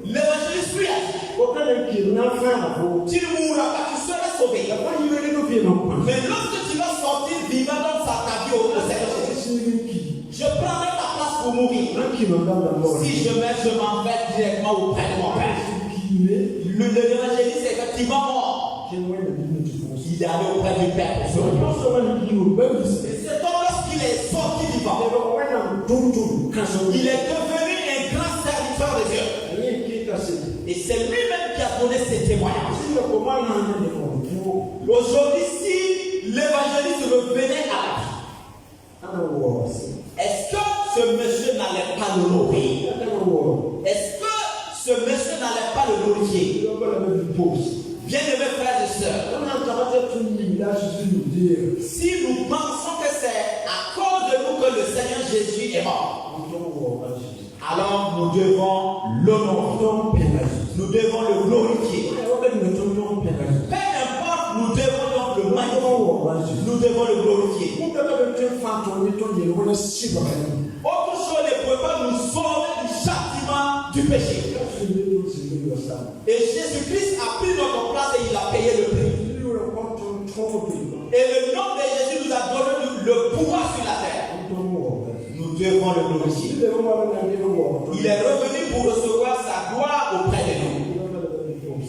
L'évangéliste lui a dit, tu ne mourras pas, tu seras sauvé. Mais lorsque tu vas sortir vivant dans ta vie au Seigneur Jésus, je prendrai ta place pour mourir. Si je meurs, je m'en vais directement auprès de mon Père. L'évangéliste est effectivement mort. Il est allé auprès du Père pour se reposer. Et c'est donc lorsqu'il est sorti vivant, il est devenu un grand serviteur de Dieu. Et c'est lui-même qui a donné ces témoignages. Aujourd'hui, si l'évangéliste revenait à la vie, est-ce que ce monsieur n'allait pas le louer? Est-ce que ce monsieur n'allait pas le glorifier? Bien-aimés frères et sœurs, si nous pensons que c'est à cause de nous que le Seigneur Jésus est mort, alors nous devons l'honorer, nous devons le glorifier. Peu importe, nous devons donc le magnifier. glorifier. Autre chose ne pouvait pas nous sauver du châtiment du péché. Et Jésus-Christ a pris notre place et il a payé le prix. Et le nom de Jésus nous a donné le pouvoir sur la terre. Nous devons le glorifier. Il est revenu pour recevoir sa gloire auprès de nous.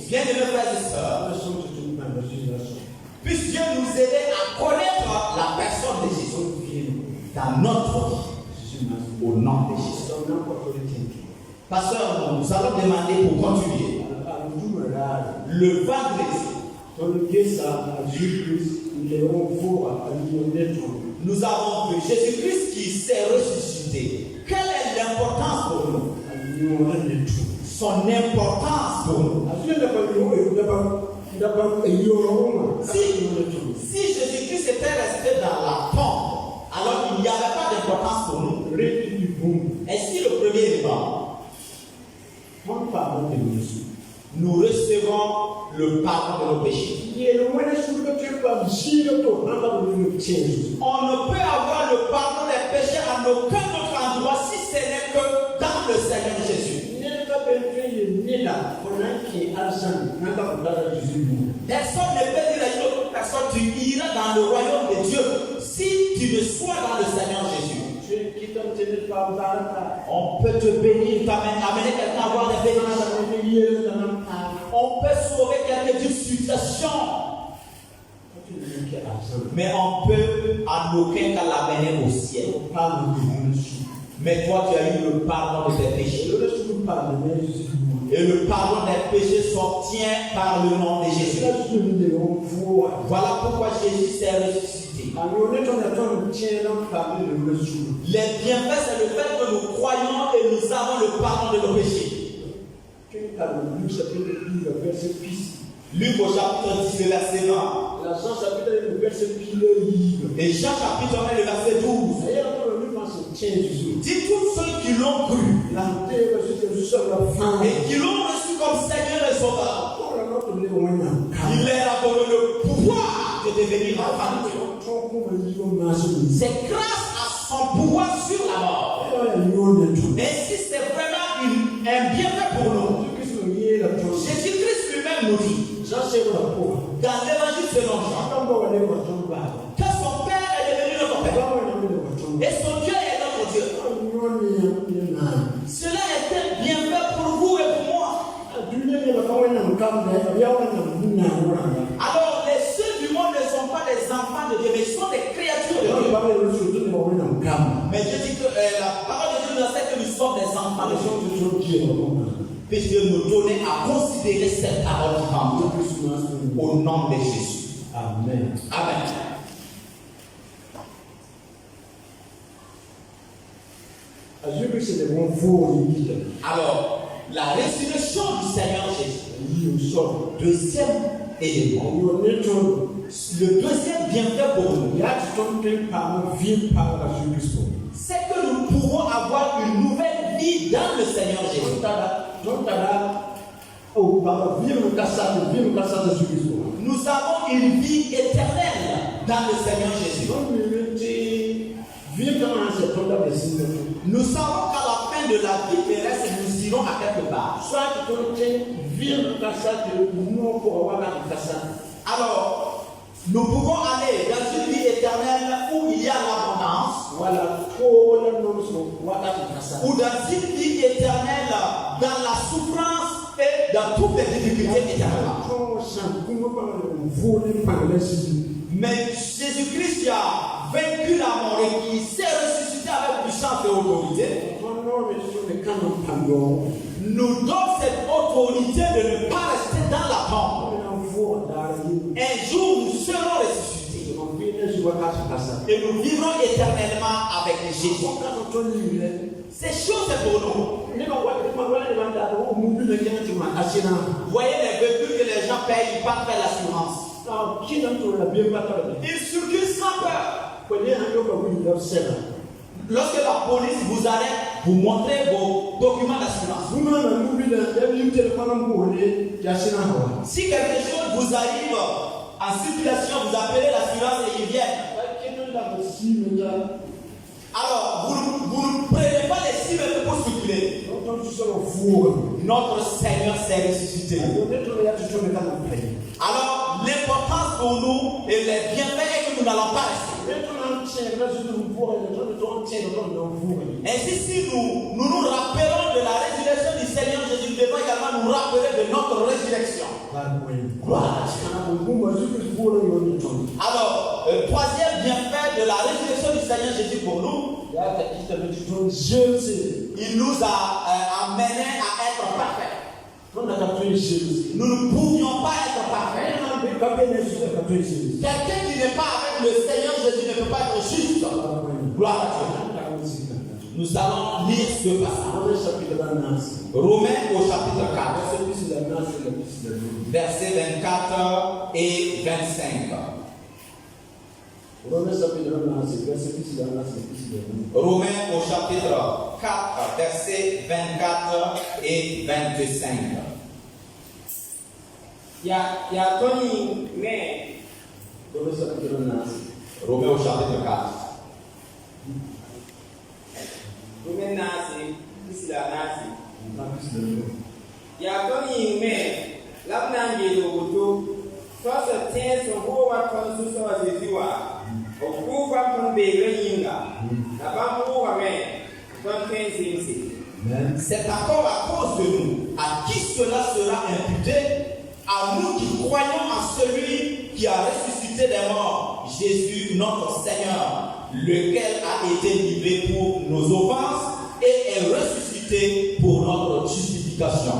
Bien-aimés frères et sœurs, puisse Dieu nous aider à connaître la personne de Jésus dans notre vie, au nom de Jésus. Pasteur, nous allons demander pour continuer le vendredi. Nous avons vu Jésus-Christ qui s'est ressuscité. Quelle est l'importance pour nous? Son importance pour nous. Si Jésus-Christ était resté dans la tombe, alors il n'y avait pas d'importance pour nous. Est-ce que le premier élément, nous recevons le pardon de nos péchés. On ne peut avoir le pardon des péchés à aucun autre endroit si ce n'est que dans le Seigneur Jésus. Personne ne peut dire à une autre personne tu iras dans le royaume de Dieu si tu ne sois dans le Seigneur Jésus. On peut te bénir, amener quelqu'un à avoir des bénédictions. On peut sauver quelqu'un d'une situation. Mais on peut en aucun cas l'amener au ciel. Mais toi, tu as eu le pardon de tes péchés. Et le pardon des péchés s'obtient par le nom de Jésus. Voilà pourquoi Jésus s'est ressuscité. Les bienfaits, c'est le fait que nous croyons et nous avons le pardon de nos péchés. Luc au chapitre 10, le verset 20. Et Jean chapitre 1, le verset 12. Dit tous ceux qui l'ont cru et qui l'ont reçu comme Seigneur et Sauveur, il leur a donné le pouvoir de devenir enfants de Dieu. C'est grâce à son pouvoir sur la mort. Et si c'est vraiment un bienfait pour nous, Jésus-Christ lui-même nous dit, dans l'évangile selon Jean, que son Père est devenu notre Père et son Dieu est notre Dieu. Cela était bienfait pour vous et pour moi. Alors les ceux du monde ne sont pas des enfants de Dieu, mais sont des créatures de Dieu. Mais Dieu dit que la parole de Dieu nous enseigne que nous sommes des enfants de Dieu. Puisse Dieu nous donner à considérer cette parole au nom de Jésus. Amen. Amen. Alors, la résurrection du Seigneur Jésus. Deuxième élément. Le deuxième bienfait pour nous, c'est que nous pouvons avoir une nouvelle vie dans le Seigneur Jésus. Nous avons une vie éternelle dans le Seigneur Jésus. Nous savons qu'à la fin de la vie terrestre, nous irons à quelque part. Alors, nous pouvons aller dans une vie éternelle où il y a l'abondance, ou dans une vie éternelle dans la souffrance et dans toutes les difficultés éternelles. Mais Jésus-Christ a vaincu la mort et qui s'est ressuscité avec puissance et autorité, nous donne cette autorité de ne pas rester dans la tombe. Un jour, nous serons ressuscités et nous vivrons éternellement avec Jésus. Ces choses sont pour nous. Voyez les véhicules que les gens payent, ils partent faire l'assurance. Ils circulent sans peur. Lorsque la police vous arrête, vous montrez vos documents d'assurance. Si quelque chose vous arrive en circulation, vous appelez l'assurance et ils viennent. Alors, vous ne prenez pas les cimes pour spéculer. Notre Seigneur s'est ressuscité. Alors, l'importance pour nous et les bienfaits est que nous n'allons pas rester. Ainsi, si nous nous rappelons de la résurrection du Seigneur Jésus, nous devons également nous rappeler de notre résurrection. Alors, le troisième bienfait de la résurrection du Seigneur Jésus pour nous, il nous a amenés à être parfaits. Nous ne pouvions pas être parfaits. Quelqu'un qui n'est pas avec le Seigneur Jésus ne peut pas être juste. Gloire à Dieu. Nous allons lire ce passage. Romains au chapitre 4, versets 24 et 25. Romains au chapitre 4, versets 24 et 25. Tony, mais Romains au chapitre 4. Romains nasi, ici la nasi. Tony, mais la nangue de Oto, soit ce tien son beau à ton sous à Jésus, au pouvoir ton bébé Yinga, la bambou à mer, ton 15e. C'est encore à cause de nous, à qui cela sera imputé, à nous qui croyons en celui qui a ressuscité des morts, Jésus notre Seigneur, lequel a été livré pour nos offenses et est ressuscité pour notre justification.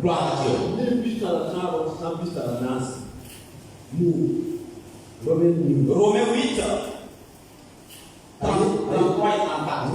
Gloire à Dieu. Romains 8, 33 et 34.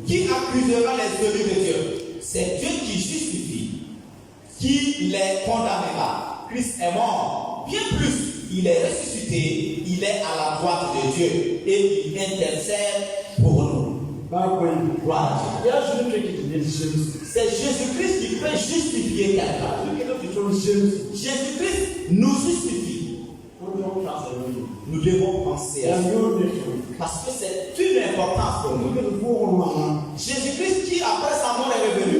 Qui accusera les élus de Dieu? C'est Dieu qui justifie. Qui les condamnera? Christ est mort. Bien plus, il est ressuscité. Il est à la droite de Dieu. Et il intercède pour nous. Gloire à Dieu. C'est Jésus-Christ qui peut justifier quelqu'un. Jésus-Christ nous justifie. Nous devons penser à ça. Parce que c'est une importance pour nous. Jésus-Christ qui après sa mort est revenu,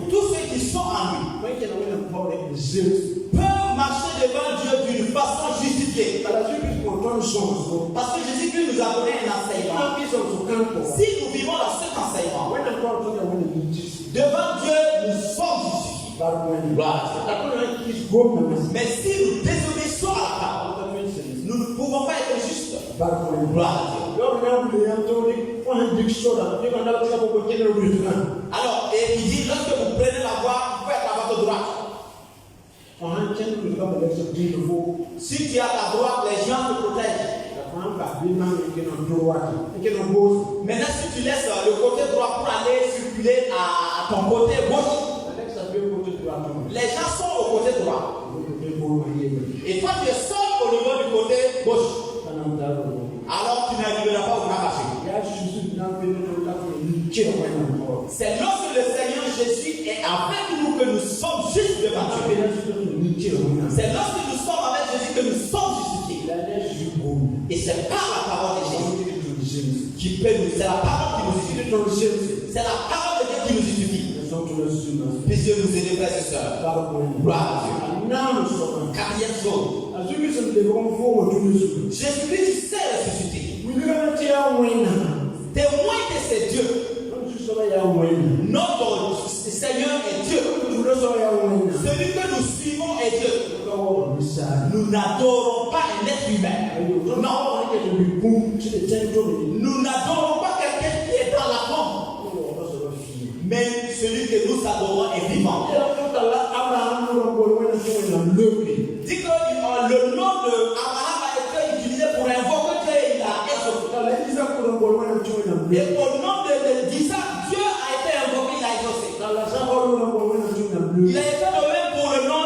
tous ceux qui sont en lui peuvent marcher devant Dieu d'une façon justifiée. Parce que Jésus-Christ nous a donné un enseignement. Si nous vivons dans cet enseignement, devant Dieu nous sommes justifiés. Mais si nous désobéissons à la parole, nous ne pouvons pas être justes. Gloire à Dieu. Alors, et il dit, lorsque vous prenez la voie, vous faites à votre droite. Si tu as la droite, les gens te protègent. Maintenant, si tu laisses le côté droit pour aller circuler à ton côté gauche, les gens sont au côté droit. Et toi, tu es seul au niveau du côté gauche. Alors, tu n'arriveras pas au grand marché. C'est lorsque le Seigneur Jésus est avec nous que nous sommes justes devant Dieu. C'est lorsque nous sommes avec Jésus que nous sommes justifiés. Et c'est par la parole de Jésus qui peut nous. C'est la parole qui nous justifie. C'est la parole de Dieu qui nous justifie. Puisque nous aider, frères et sœurs. Gloire à Dieu. Quatrième chose. Jésus-Christ s'est ressuscité. Témoin que c'est Dieu. Notre Seigneur est Dieu. Celui que nous suivons est Dieu. Nous n'adorons pas un être humain. Non. Nous n'adorons pas quelqu'un qui est dans la forme. Mais celui que nous adorons est vivant. Dit que le nom d'Abraham a été utilisé pour invoquer Dieu et il a exaucé. Et au nom d'Isaac, Dieu a été invoqué, il a exaucé. Il a été nommé pour le nom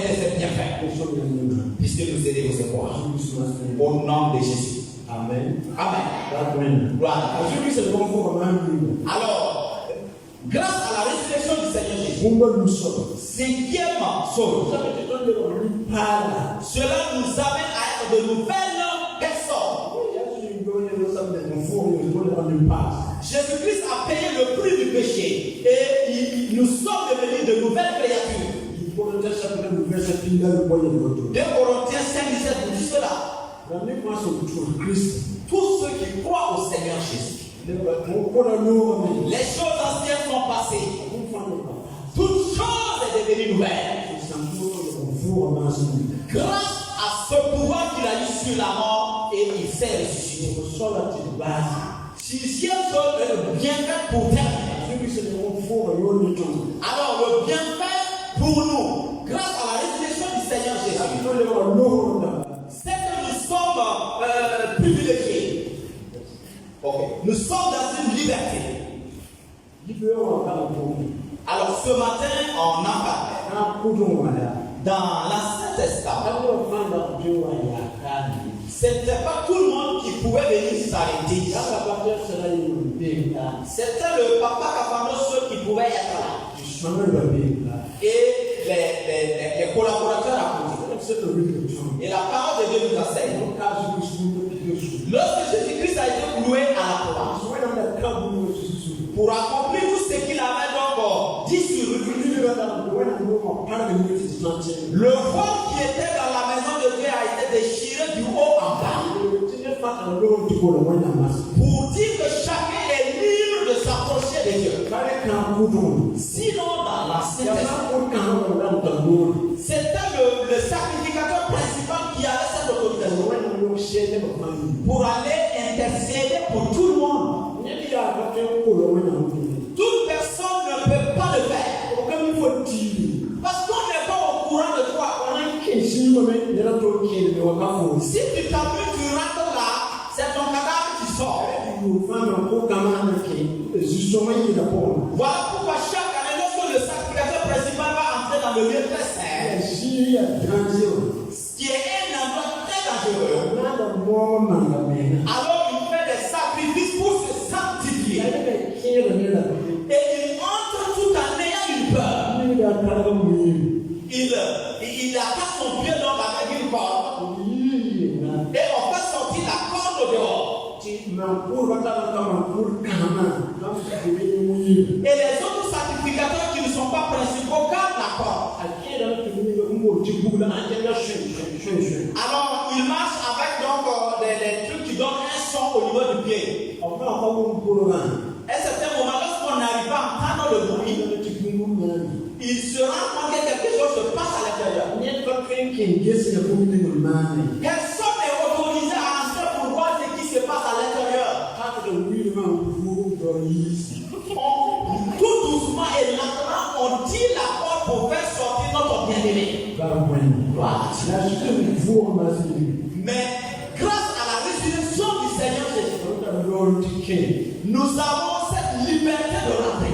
de ses bienfaits. Puisque nous aider au secours. Au nom de Jésus. Amen. Amen. Gloire. Alors, grâce à la résurrection du Seigneur Jésus, cinquième chose, cela nous amène à être de nouvelles personnes. Jésus-Christ a payé le prix du péché et nous sommes devenus de nouvelles créatures. 2 Corinthiens 5:17 nous dit cela. Tous ceux qui croient au Seigneur Jésus, les choses anciennes sont passées. Toute chose est devenue nouvelle. Grâce à ce pouvoir qu'il a eu sur la mort et il s'est ressuscité. Sixième chose est le bienfait pour terminer. Alors le bienfait pour nous, grâce à la résurrection du Seigneur Jésus, c'est que nous sommes privilégiés. Okay. Nous sommes dans une liberté. Alors ce matin, on en parlait. Dans l'Ancien Testament, c'était pas tout le monde qui pouvait venir s'arrêter. C'était le papa Kapanos qui pouvait être là. Et les collaborateurs à côté. Et la parole de Dieu nous enseigne. Lorsque Jésus-Christ a été cloué à la croix, pour accomplir tout ce qu'il avait donc dit sur lui, le voile qui était dans la maison de Dieu a été déchiré du haut en bas. Pour dire que chacun est libre de s'approcher de Dieu. Sinon, dans l'Ancien Testament, c'était le sacrificateur principal qui avait cette autorisation pour aller intercéder pour tout le monde. Toute personne ne peut pas le faire. Parce qu'on n'est pas au courant de toi. Si tu t'amuses, tu rentres là, c'est ton cadavre qui sort. Voilà pourquoi chaque année, lorsque le sacrificateur principal va entrer dans le lieu très saint, ce qui est un endroit très dangereux, alors il fait des sacrifices pour se sanctifier. Et il entre tout en ayant une peur. Il attaque son pied dans la une corde. Et on fait sortir la corde dehors. Et les autres sacrificateurs qui ne sont pas principaux gardent la corde. Alors il marche avec donc des trucs qui donnent un son au niveau du pied. Et à certain moment, lorsqu'on n'arrive pas à entendre le bruit, il se rend compte que quelque chose se passe à l'intérieur. Personne n'est autorisé à entrer pour voir ce qui se passe à l'intérieur. Tout doucement et lentement, on tire la porte pour faire sortir notre bien-aimé. Mais grâce à la résurrection du Seigneur Jésus, nous avons cette liberté de rentrer.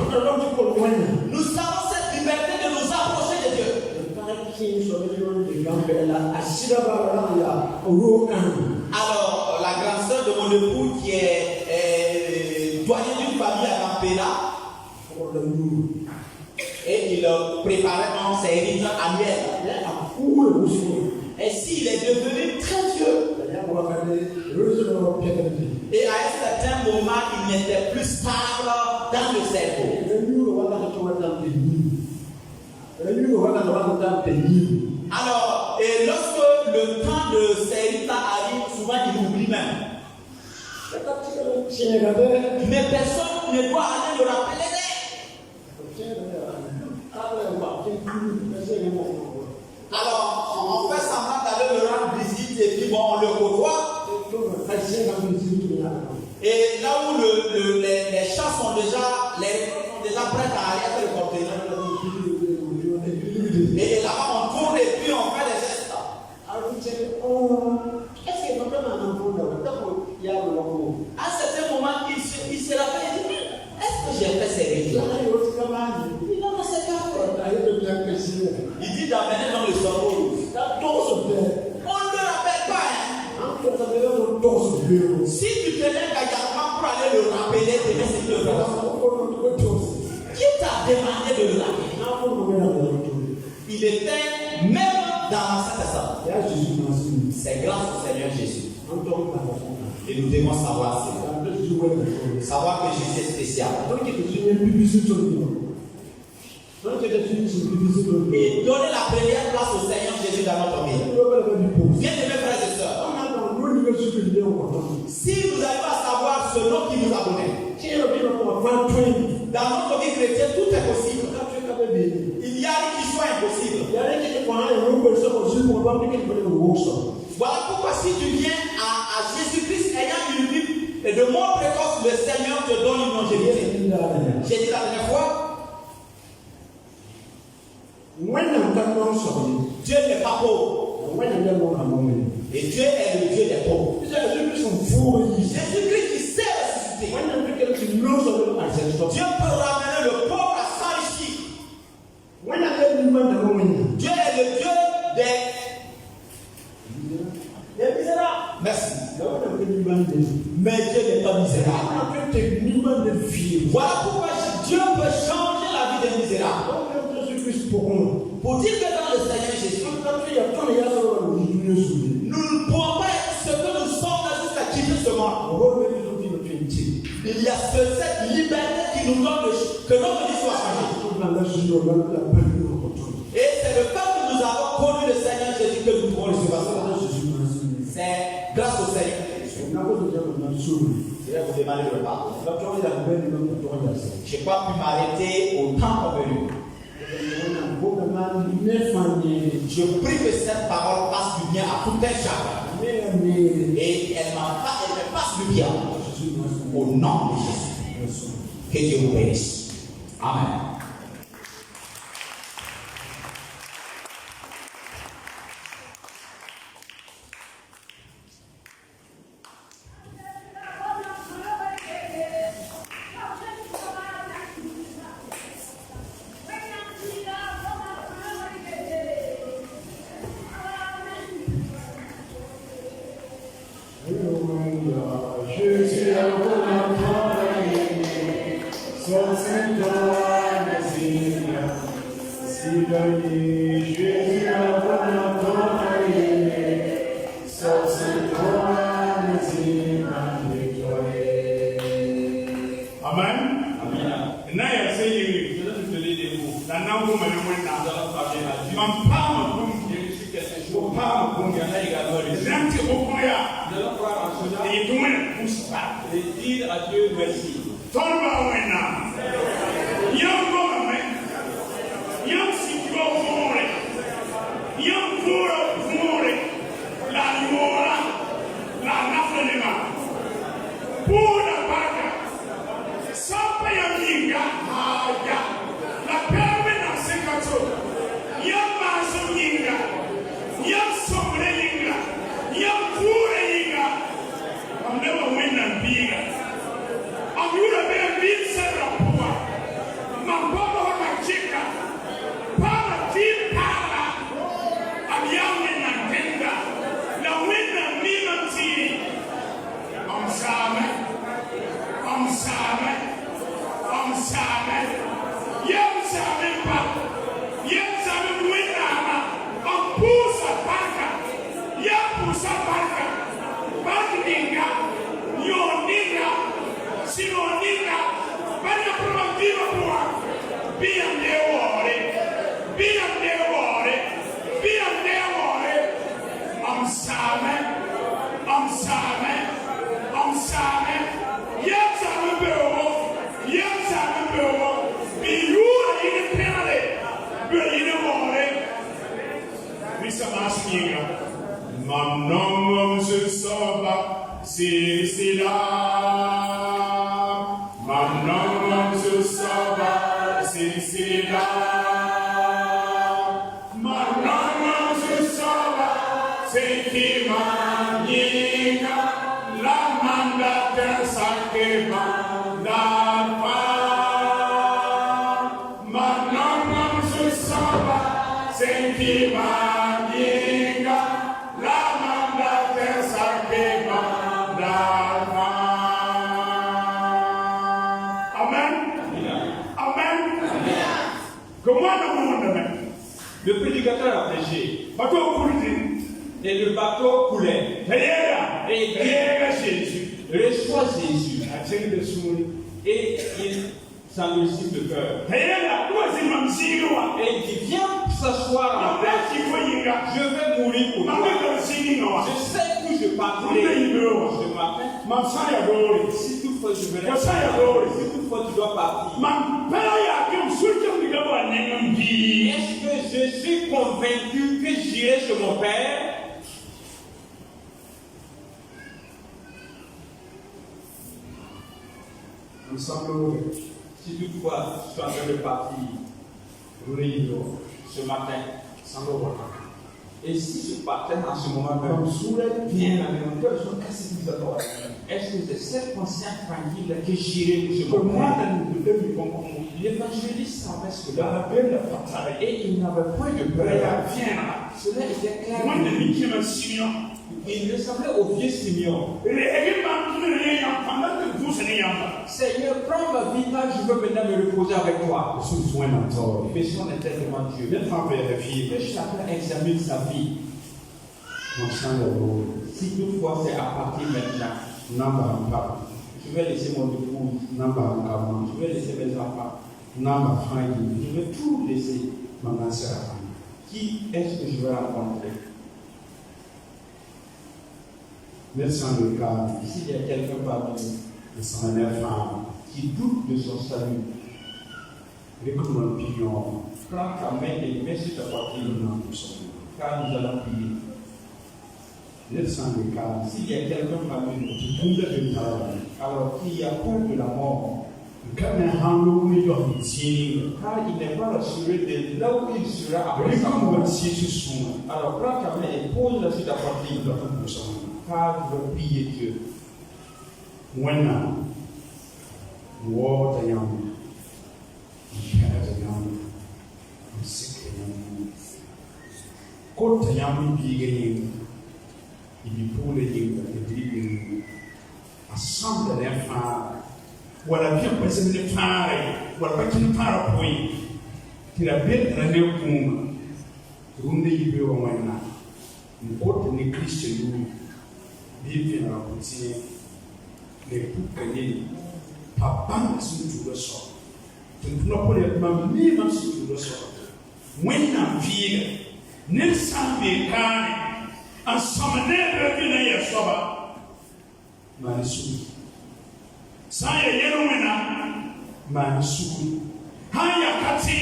Nous avons cette liberté de nous approcher de Dieu. Alors, la grande sœur de mon époux qui est doyen d'une famille à Campena, et il préparait donc ses rites annuels. Et s'il est devenu très vieux, et à un certain moment, il n'était plus stable dans le cerveau. Alors, et lorsque le temps de ces rites arrive, souvent il oublie même. Mais personne ne doit aller le rappeler. Alors, on fait semblant d'aller le rendre visite et puis bon, on le côtoie. Et là où les chats sont déjà, les récoltes sont déjà prêtes à aller à le conteneur. Et là-bas, on tourne et puis on fait des gestes. Est-ce que à un certain moment, il se rappelle et dit, est-ce que j'ai fait ces rites-là? Il dit d'amener dans le cerveau Si tu te lèves également pour aller le rappeler, demain c'est le faire. Qui t'a demandé de le rappeler? Il était même dans l'Ancien Testament. C'est grâce au Seigneur Jésus. Et nous devons savoir cela. Savoir que Jésus est spécial. Et donner la première place au Seigneur Jésus dans notre vie. Bien aimés frères et sœurs, si vous arrivez à savoir ce nom qui nous a donné, dans notre vie chrétienne, tout est possible. Il y a rien qui soit impossible. Voilà pourquoi si tu viens à Jésus-Christ ayant une vie et de moins précoce, le Seigneur te donne une longévité. J'ai dit la dernière fois, Dieu n'est pas pauvre. Et Dieu est le Dieu des pauvres. Jésus-Christ qui sait ressusciter. Dieu peut ramener le pauvre à s'enrichir. Dieu est le Dieu des misérables. Merci. Mais Dieu n'est pas misérable. Voilà pourquoi Dieu peut changer la vie des misérables. Pour dire que dans le Seigneur Jésus, nous ne pouvons pas être ce que nous sommes jusqu'à quitter ce monde. Il y a cette liberté qui nous donne que notre vie soit changée. Et c'est le fait que nous avons connu le Seigneur Jésus que nous pouvons recevoir cela. C'est grâce au Seigneur. Je vais vous demander de pardon. Je n'ai pas pu m'arrêter au temps convenu. Je prie que cette parole passe du bien à tout un chacun. Et elle me passe du bien. Au nom de Jésus. Que Dieu vous bénisse. Amen. Et dire à Dieu merci. La Le prédicateur a prêché. Et le bateau coulait. Et il dit, reçois Jésus. Et il s'endurcit le cœur. Et il dit, viens s'asseoir à la place. Je vais mourir pour toi. Je sais que je partirai ce matin. Si toutefois je venais, si toutefois tu dois partir. Est-ce que je suis convaincu que j'irai chez mon Père? Si toutefois je suis en train de partir ce matin, et si je partais en ce moment même, est-ce que c'est cette conscience tranquille que j'irai chez mon Père? L'évangéliste savait cela et il n'avait point de peur. Cela était clair. Il ressemblait au vieux Simeon. Seigneur, prends ma vie là, je veux maintenant me reposer avec toi. Mais son était devant Dieu. Que chacun examine sa vie. Si toutefois c'est à partir maintenant, je vais laisser mon épouse, je vais laisser mes enfants, je vais tout laisser. Qui est-ce que je vais rencontrer? S'il y a quelqu'un parmi nous qui doute de son salut, prends ta main et mets sur ta poitrine, car nous allons prier. S'il y a quelqu'un parmi nous, alors qu'il y a peur de la mort, car il n'est pas rassuré de là où il sera après sa mort. Alors prends ta main et pose-la sur ta poitrine, car je veux prier Dieu. Wala bien pese ne fare wala pa kin fara point tira bet na ne kuma runde yibe wa wana ni ko ni Kristo yu bi na kuti ne pukanye papa sun tudo so tun no ko le ma mi ma sun tudo so wenna vie ne sambe kane asamane be na ya soba ma ni su Saya yerumena mani sukuri. Haya kati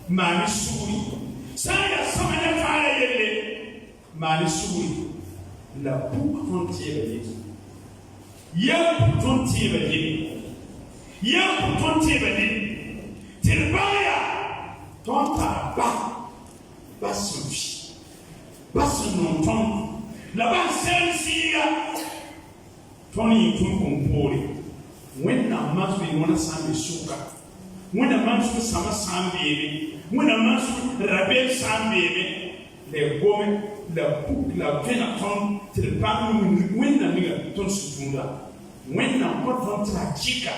mani sukuri. Saya samanya fara yele mani sukuri. La boucle frontière yele. Ya frontière yele. Ya frontière yele. Tilbaya tonta ba sufi. Ba sunonton. La ba sensia. Tony kumpore. When a man will want to send suka, when a man will summer sun baby, when a man will rebel sun baby, the woman, the book, la venaton, to the family, when the nigger don't sutunda, when a pot from chica,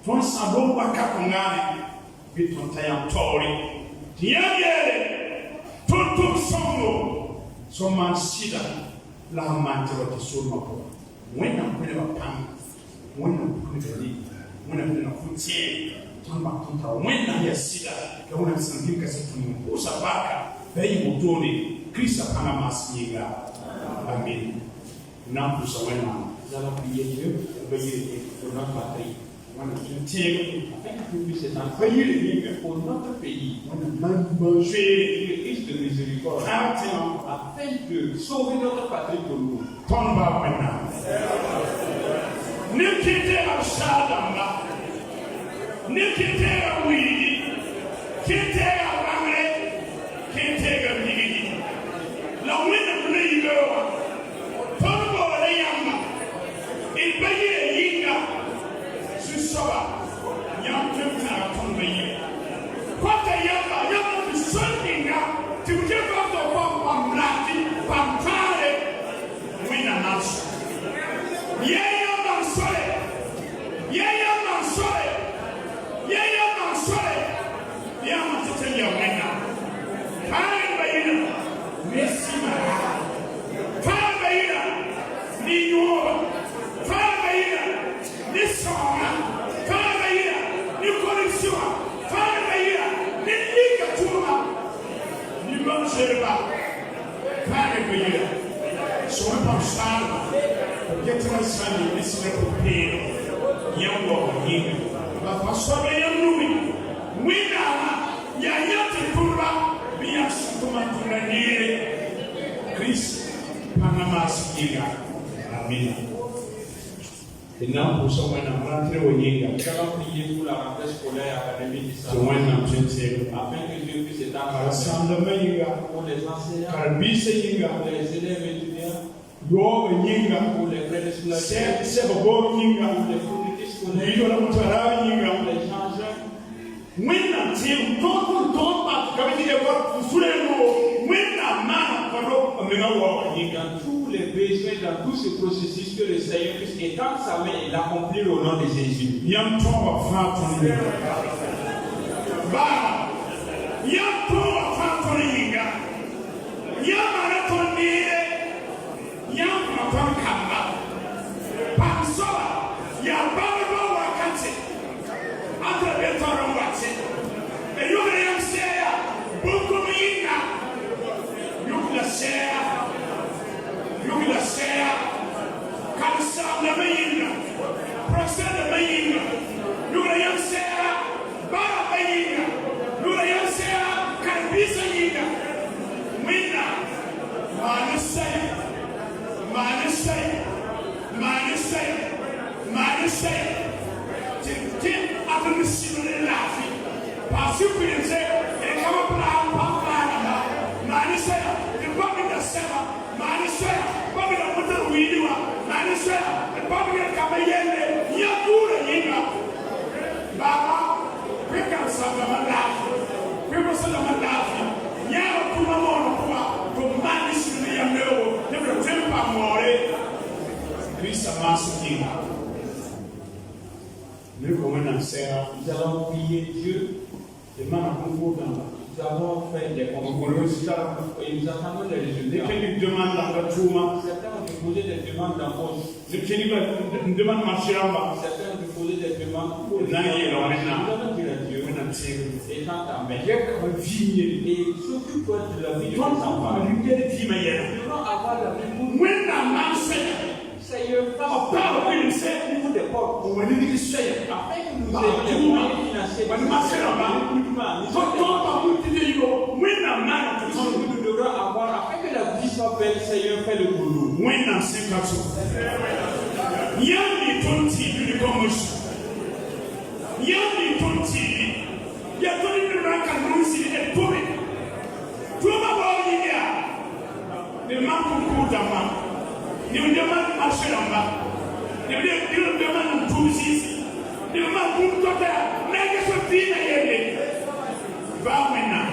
from Sabo Wakakongani, with Tontayam Tori, Tiagere, Tonto Songo, so man sida, la mantra of the soul. When I'm putting a pump, when I'm putting a leaf, when I'm putting a foot chain, turn back to her, when I'm here, see that, the one I'm saying, who's a baka, very motoni, Chris of Panamas, Niga. Amen. Now, who's a winner, that'll be you, for not battery. When you take, I think you visit and pay you for not a pay. When a man is the misericord, I thank you, so we not a battery to move. Turn back right now. Nikite Ashadamba, Nikite Weedy, Kite Ramre, Kite Gigi, La Winner Rigo, Tongo Layama, in Baye Yinga, Susaba, young Timothy Tonga. What a young is something to give up the one Blati, Pantare, win an answer. Son, get to my son, this is a prepared young woman here. But for so many moving, we now, Yayati Pura, be a Sukuman to the near Chris Panamas Giga. Amen. Et non, pour ça, on a rentré au Yéga. Nous allons prier pour la rentrée scolaire académique du So when I'm thinking, afin que Dieu puisse être Alessandro Yéga, pour les enseignants, Carbise Yéga, pour les élèves étudiants, Yo Yéga, pour les frères scolaires, Sebo Yéga, pour les fournitures scolaires, Lido la Mutara pour Yéga. les changeurs. When I'm saying, don't come in the work to Fulano, when I'm man, for a mega war. Dans tous les besoins, dans tout ce processus, que le Seigneur puisse étendre sa main et l'accomplir au nom de Jésus. Yam Toba Fatoni. Ba Yam Toba Fatoni. Yam Maratoni. Yam Matan Kamba. Pansola. Yam Baba Wakati. After the Toron Watsi. And you can say, Bukumina. You can say, Kansa la Mayina, Prasa la Mayina, Nurayam Sea, Bara Mayina, Nurayam Sea, Karbisa Yina, Winna, Manasay, Tim after the civil laughing, Pasupi say, and come up now, Manasay, the public of Sama, Manasay, public of Mother Widua. Manasa, the public Kabayele, Yakura Yinga, Baba, Pika Salamalafi, Pika Salamalafi, Yao Kumamona, to Manis Yambo, the Tempa More, Krisa Masuki. Nous, comme un ancien, nous allons prier Dieu, de manière concordante. Nous avons fait des concours et nous attendons les résultats. Quelqu'un demande dans le tour. Certains ont déposé des demandes d'embauche. Certains ont déposé des demandes pour les enfants. Nous allons dire à Dieu, étant ta mère, et s'occupe-toi de la vie de tes enfants. Nous devons avoir la vie pour nous. Seigneur, au niveau des portes, afin que nous ayons les moyens financiers, nous devrons avoir, afin que la vie soit belle, Seigneur, fais le boulot. Ni demande marcher en bas. Ni demande tout ici. Ni demande tout côté. Mais que ce film est va maintenant.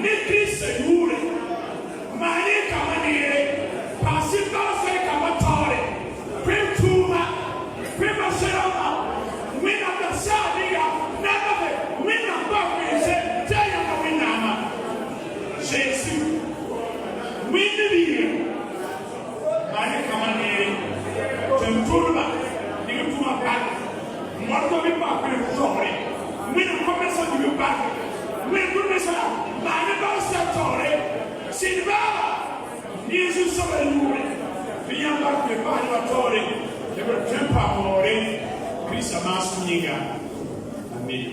Ni Christ jour. Mani kamani. Passer par ce kamatore. Prim tuma. Prim serama. Wina da sadia. Nada. Wina ba se. Taya na wina. Jésus. We live I come on here. Temturba, you do a back. Morto mi back with story. We don't come as you back. We do this up. Manaba Satori. Silva. Jesus of a lure. The young back with Panatori. They were temper more. Chris Amas Niga. Amen.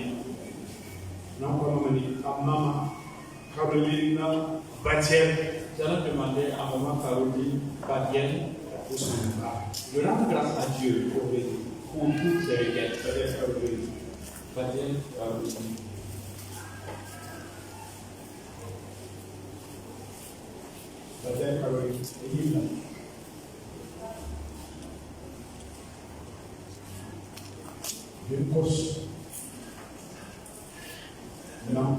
Now, Mama Carolina Bachel. Nous allons demander à maman Caroline Badienne pour son départ. Je rends grâce à Dieu pour toutes ces requêtes. Caroline Badienne Caroline. Badienne Caroline. Une course. Non.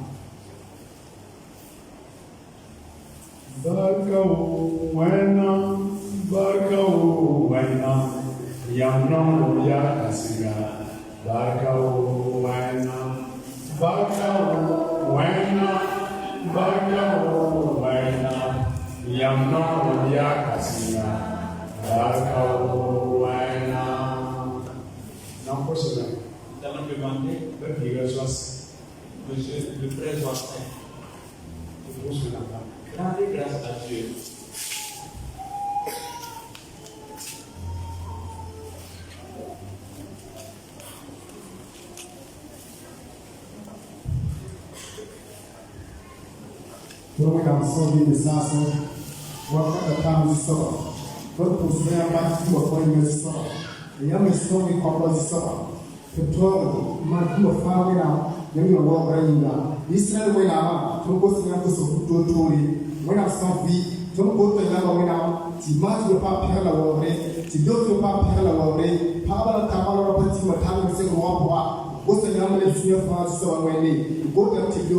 Barkau wena, yamno ya kasiga. Barkau wena, yamno ya kasiga. Barkau wena. Non possible. Nous allons demander le frère Joachim. Rendez grâce à Dieu. Pour la sortie de ça, on va faire la table du sort. Pour poser un parti ou pour une sort. Et il y a une histoire qui compose du sort. Que toi, maintenant, on va faire là, il y a une voix là. Israël, on a tout le monde qui se fout autour. On a sans vie. Tout le monde qui a là, tu m'as dit pas faire la voix, tu dois pas faire la voix. Pas la table, on va petit matin, c'est quoi pour vous savez, on est signé France, on va aller. Go to the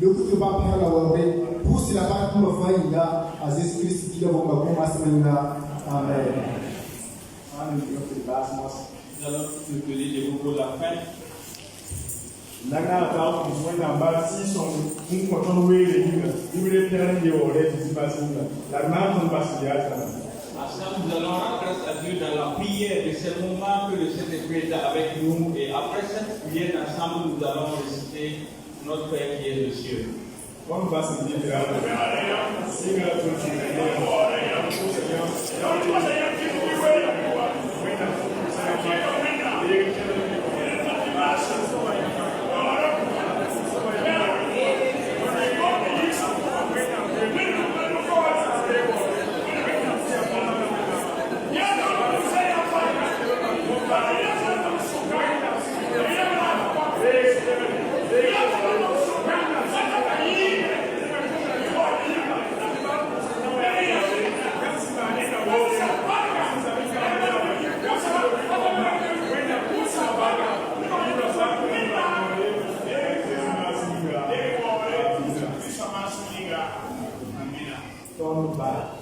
le coup de pas faire la voix, pour si la part pour me faire là, à Jésus-Christ qui a beaucoup commencé là. Amen. Nous allons te donner des mots pour la fin. Nanga ta ko na ba si so un ko ton we le ni ni le plan de ore di ba si la na ton ba si ya ta. Ensemble, nous allons rendre grâce à Dieu dans la prière de ce moment que le Saint-Esprit est avec nous. Et après cette prière, ensemble, nous allons réciter notre Père qui est aux cieux. On va se dire là, si la tout Toma,